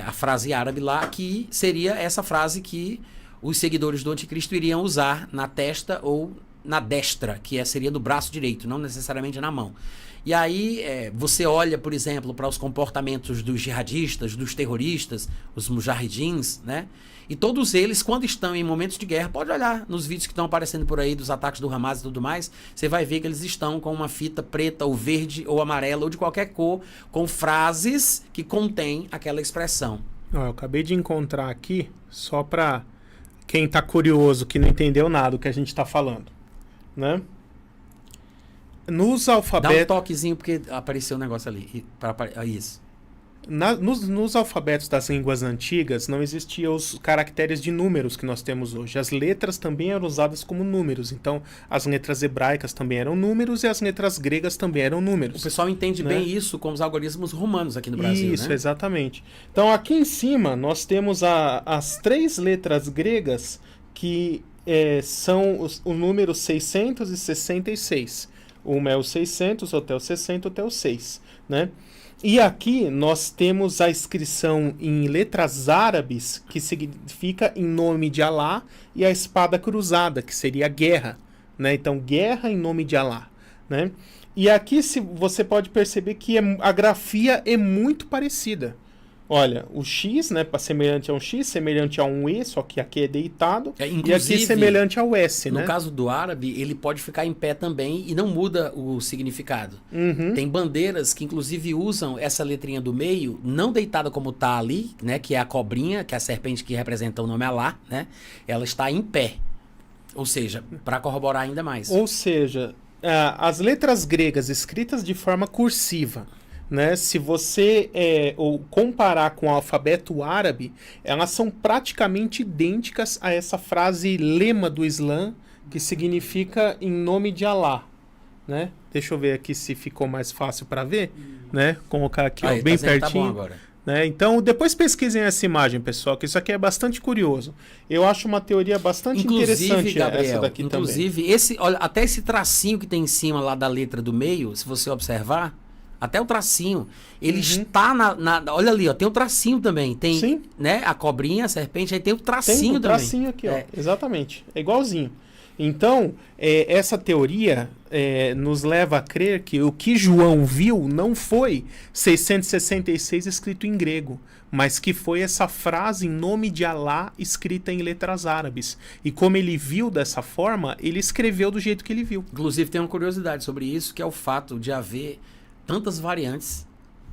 a frase árabe lá, que seria essa frase que os seguidores do anticristo iriam usar na testa ou na destra, que seria do braço direito, não necessariamente na mão. E aí você olha, por exemplo, para os comportamentos dos jihadistas, dos terroristas, os mujahidins, né? E todos eles, quando estão em momentos de guerra, pode olhar nos vídeos que estão aparecendo por aí dos ataques do Hamas e tudo mais, você vai ver que eles estão com uma fita preta ou verde ou amarela ou de qualquer cor, com frases que contêm aquela expressão. Eu acabei de encontrar aqui, só para quem tá curioso, que não entendeu nada do que a gente está falando, né? Nos alfabetos... Dá um toquezinho porque apareceu um negócio ali. Isso. Nos alfabetos das línguas antigas não existiam os caracteres de números que nós temos hoje. As letras também eram usadas como números. Então, as letras hebraicas também eram números e as letras gregas também eram números. O pessoal entende bem isso com os algoritmos romanos aqui no Brasil, Isso, né? Exatamente. Então, aqui em cima, nós temos as 3 letras gregas que são o número 666. Uma é o 600, outra é o 60, outra é o 6, né? E aqui nós temos a inscrição em letras árabes, que significa em nome de Alá, e a espada cruzada, que seria guerra, né? Então, guerra em nome de Alá, né? E aqui você pode perceber que a grafia é muito parecida. Olha, o X, né, semelhante a um X, semelhante a um E, só que aqui é deitado, e aqui semelhante ao S, né? No caso do árabe, ele pode ficar em pé também e não muda o significado. Uhum. Tem bandeiras que inclusive usam essa letrinha do meio, não deitada como tá ali, né, que é a cobrinha, que é a serpente que representa o nome Alá, né? Ela está em pé. Ou seja, para corroborar ainda mais. Ou seja, as letras gregas escritas de forma cursiva, né? Se você comparar com o alfabeto árabe, elas são praticamente idênticas a essa frase lema do Islã, que significa em nome de Alá, né? Deixa eu ver aqui se ficou mais fácil para ver, né? Colocar aqui, ó, bem pertinho. Tá bom agora. Né? Então, depois pesquisem essa imagem, pessoal, que isso aqui é bastante curioso. Eu acho uma teoria bastante interessante, Gabriel, essa daqui também. Olha, até esse tracinho que tem em cima lá da letra do meio, se você observar, até o tracinho, ele está olha ali, ó, tem o tracinho também. Tem, sim, né, a cobrinha, a serpente, aí tem o tracinho também. Tem o tracinho aqui, ó, exatamente. É igualzinho. Então, essa teoria nos leva a crer que o que João viu não foi 666 escrito em grego, mas que foi essa frase em nome de Alá escrita em letras árabes. E como ele viu dessa forma, ele escreveu do jeito que ele viu. Inclusive, tem uma curiosidade sobre isso, que é o fato de haver tantas variantes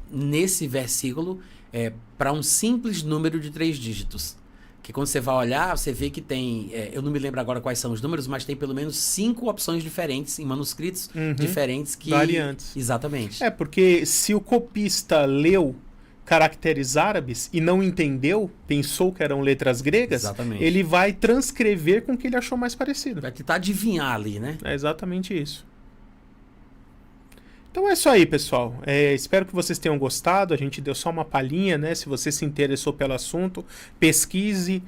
nesse versículo para um simples número de 3 dígitos. Que quando você vai olhar, você vê que tem... eu não me lembro agora quais são os números, mas tem pelo menos 5 opções diferentes, em manuscritos diferentes. Variantes. Exatamente. Porque se o copista leu caracteres árabes e não entendeu, pensou que eram letras gregas, exatamente, ele vai transcrever com o que ele achou mais parecido. Vai tentar adivinhar ali, né? É exatamente isso. Então é isso aí, pessoal. Espero que vocês tenham gostado. A gente deu só uma palhinha, né? Se você se interessou pelo assunto, pesquise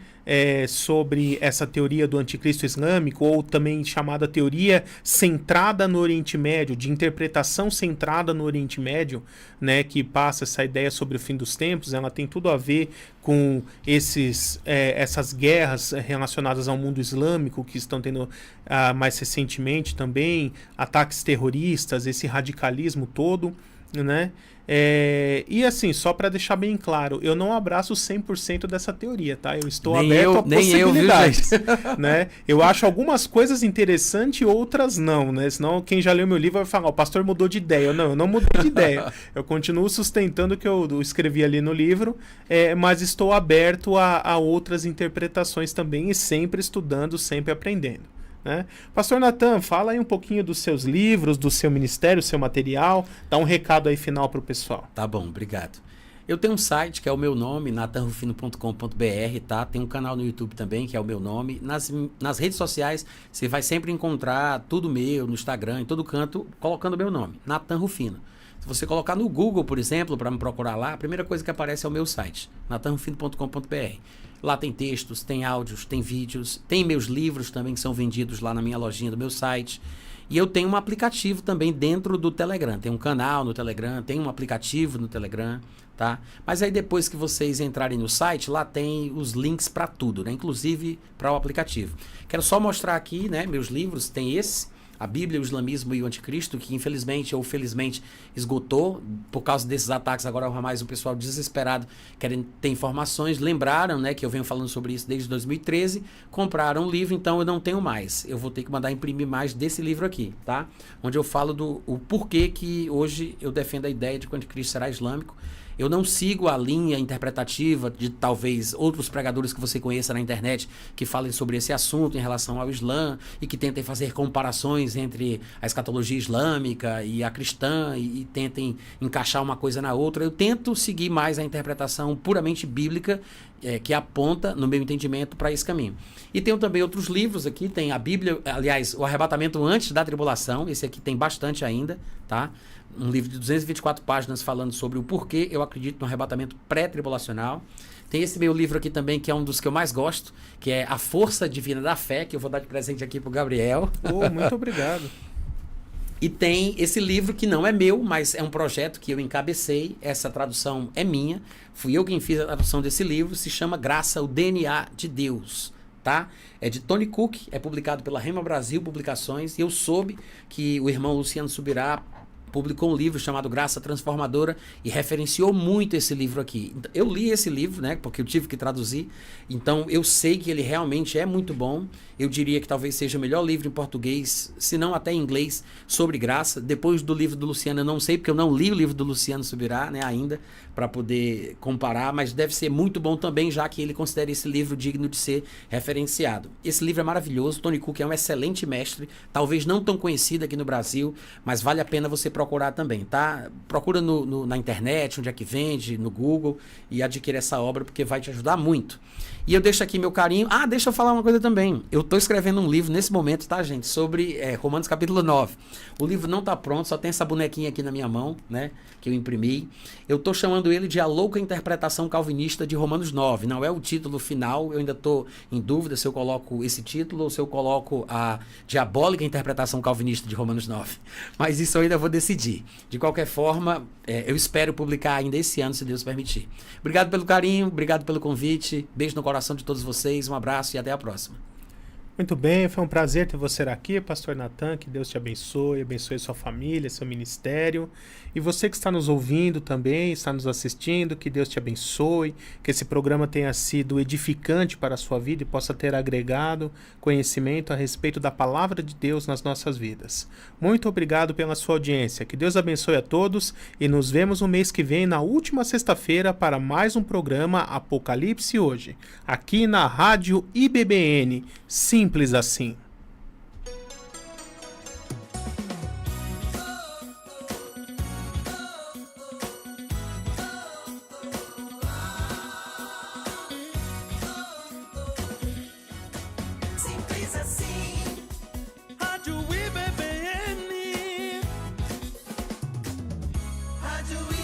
sobre essa teoria do anticristo islâmico, ou também chamada teoria centrada no Oriente Médio, de interpretação centrada no Oriente Médio, né? Que passa essa ideia sobre o fim dos tempos. Ela tem tudo a ver com essas guerras relacionadas ao mundo islâmico que estão tendo mais recentemente também, ataques terroristas, esse radicalismo todo, né? E assim, só para deixar bem claro, eu não abraço 100% dessa teoria, tá? Eu estou aberto a possibilidades, né? Eu acho algumas coisas interessantes e outras não, né? Senão quem já leu meu livro vai falar, o pastor mudou de ideia. Eu não mudei de ideia. Eu continuo sustentando o que eu escrevi ali no livro, mas estou aberto a outras interpretações também e sempre estudando, sempre aprendendo, né? Pastor Natan, fala aí um pouquinho dos seus livros, do seu ministério, do seu material, dá um recado aí final para o pessoal. Tá bom, obrigado. Eu tenho um site que é o meu nome, natanrufino.com.br, tá? Tem um canal no YouTube também que é o meu nome. Nas redes sociais você vai sempre encontrar tudo meu, no Instagram, em todo canto, colocando o meu nome, Natan Rufino. Se você colocar no Google, por exemplo, para me procurar lá, a primeira coisa que aparece é o meu site, natanrufino.com.br. Lá tem textos, tem áudios, tem vídeos, tem meus livros também que são vendidos lá na minha lojinha do meu site. E eu tenho um aplicativo também dentro do Telegram. Tem um canal no Telegram, tem um aplicativo no Telegram, tá? Mas aí depois que vocês entrarem no site, lá tem os links para tudo, né? Inclusive para o aplicativo. Quero só mostrar aqui, né, meus livros. Tem esse, A Bíblia, o Islamismo e o Anticristo, que infelizmente ou felizmente esgotou por causa desses ataques. Agora mais o pessoal desesperado querendo ter informações. Lembraram, né, que eu venho falando sobre isso desde 2013. Compraram o livro, então eu não tenho mais. Eu vou ter que mandar imprimir mais desse livro aqui, tá? Onde eu falo do o porquê que hoje eu defendo a ideia de que o Anticristo será islâmico. Eu não sigo a linha interpretativa de talvez outros pregadores que você conheça na internet que falem sobre esse assunto em relação ao Islã e que tentem fazer comparações entre a escatologia islâmica e a cristã e tentem encaixar uma coisa na outra. Eu tento seguir mais a interpretação puramente bíblica que aponta, no meu entendimento, para esse caminho. E tenho também outros livros aqui, tem a Bíblia, aliás, o Arrebatamento Antes da Tribulação, esse aqui tem bastante ainda, tá? Um livro de 224 páginas falando sobre o porquê eu acredito no arrebatamento pré-tribulacional. Tem esse meu livro aqui também, que é um dos que eu mais gosto, que é A Força Divina da Fé, que eu vou dar de presente aqui pro Gabriel. Oh, muito obrigado. E tem esse livro que não é meu, mas é um projeto que eu encabecei. Essa tradução é minha. Fui eu quem fiz a tradução desse livro. Se chama Graça, o DNA de Deus. Tá? É de Tony Cook, é publicado pela Rema Brasil Publicações. E eu soube que o irmão Luciano Subirá publicou um livro chamado Graça Transformadora e referenciou muito esse livro aqui. Eu li esse livro, né, porque eu tive que traduzir, então eu sei que ele realmente é muito bom. Eu diria que talvez seja o melhor livro em português, se não até em inglês, sobre graça. Depois do livro do Luciano, eu não sei, porque eu não li o livro do Luciano Subirá, né, ainda, para poder comparar, mas deve ser muito bom também, já que ele considera esse livro digno de ser referenciado. Esse livro é maravilhoso, Tony Cook é um excelente mestre, talvez não tão conhecido aqui no Brasil, mas vale a pena você procurar também, tá? Procura na internet, onde é que vende, no Google, e adquire essa obra, porque vai te ajudar muito. E eu deixo aqui meu carinho. Ah, deixa eu falar uma coisa também. Eu estou escrevendo um livro nesse momento, tá, gente? Sobre Romanos capítulo 9. O livro não está pronto, só tem essa bonequinha aqui na minha mão, né? Que eu imprimi. Eu estou chamando ele de A Louca Interpretação Calvinista de Romanos 9. Não é o título final, eu ainda estou em dúvida se eu coloco esse título ou se eu coloco a Diabólica Interpretação Calvinista de Romanos 9. Mas isso eu ainda vou decidir. De qualquer forma, eu espero publicar ainda esse ano, se Deus permitir. Obrigado pelo carinho, obrigado pelo convite. Beijo no coração de todos vocês, um abraço e até a próxima. Muito bem, foi um prazer ter você aqui, Pastor Natan, que Deus te abençoe sua família, seu ministério. E você que está nos ouvindo também, está nos assistindo, que Deus te abençoe, que esse programa tenha sido edificante para a sua vida e possa ter agregado conhecimento a respeito da palavra de Deus nas nossas vidas. Muito obrigado pela sua audiência, que Deus abençoe a todos e nos vemos no mês que vem, na última sexta-feira, para mais um programa Apocalipse Hoje, aqui na Rádio IBBN. Simples assim. Simples assim. Rádio IBBN. Rádio IBBN.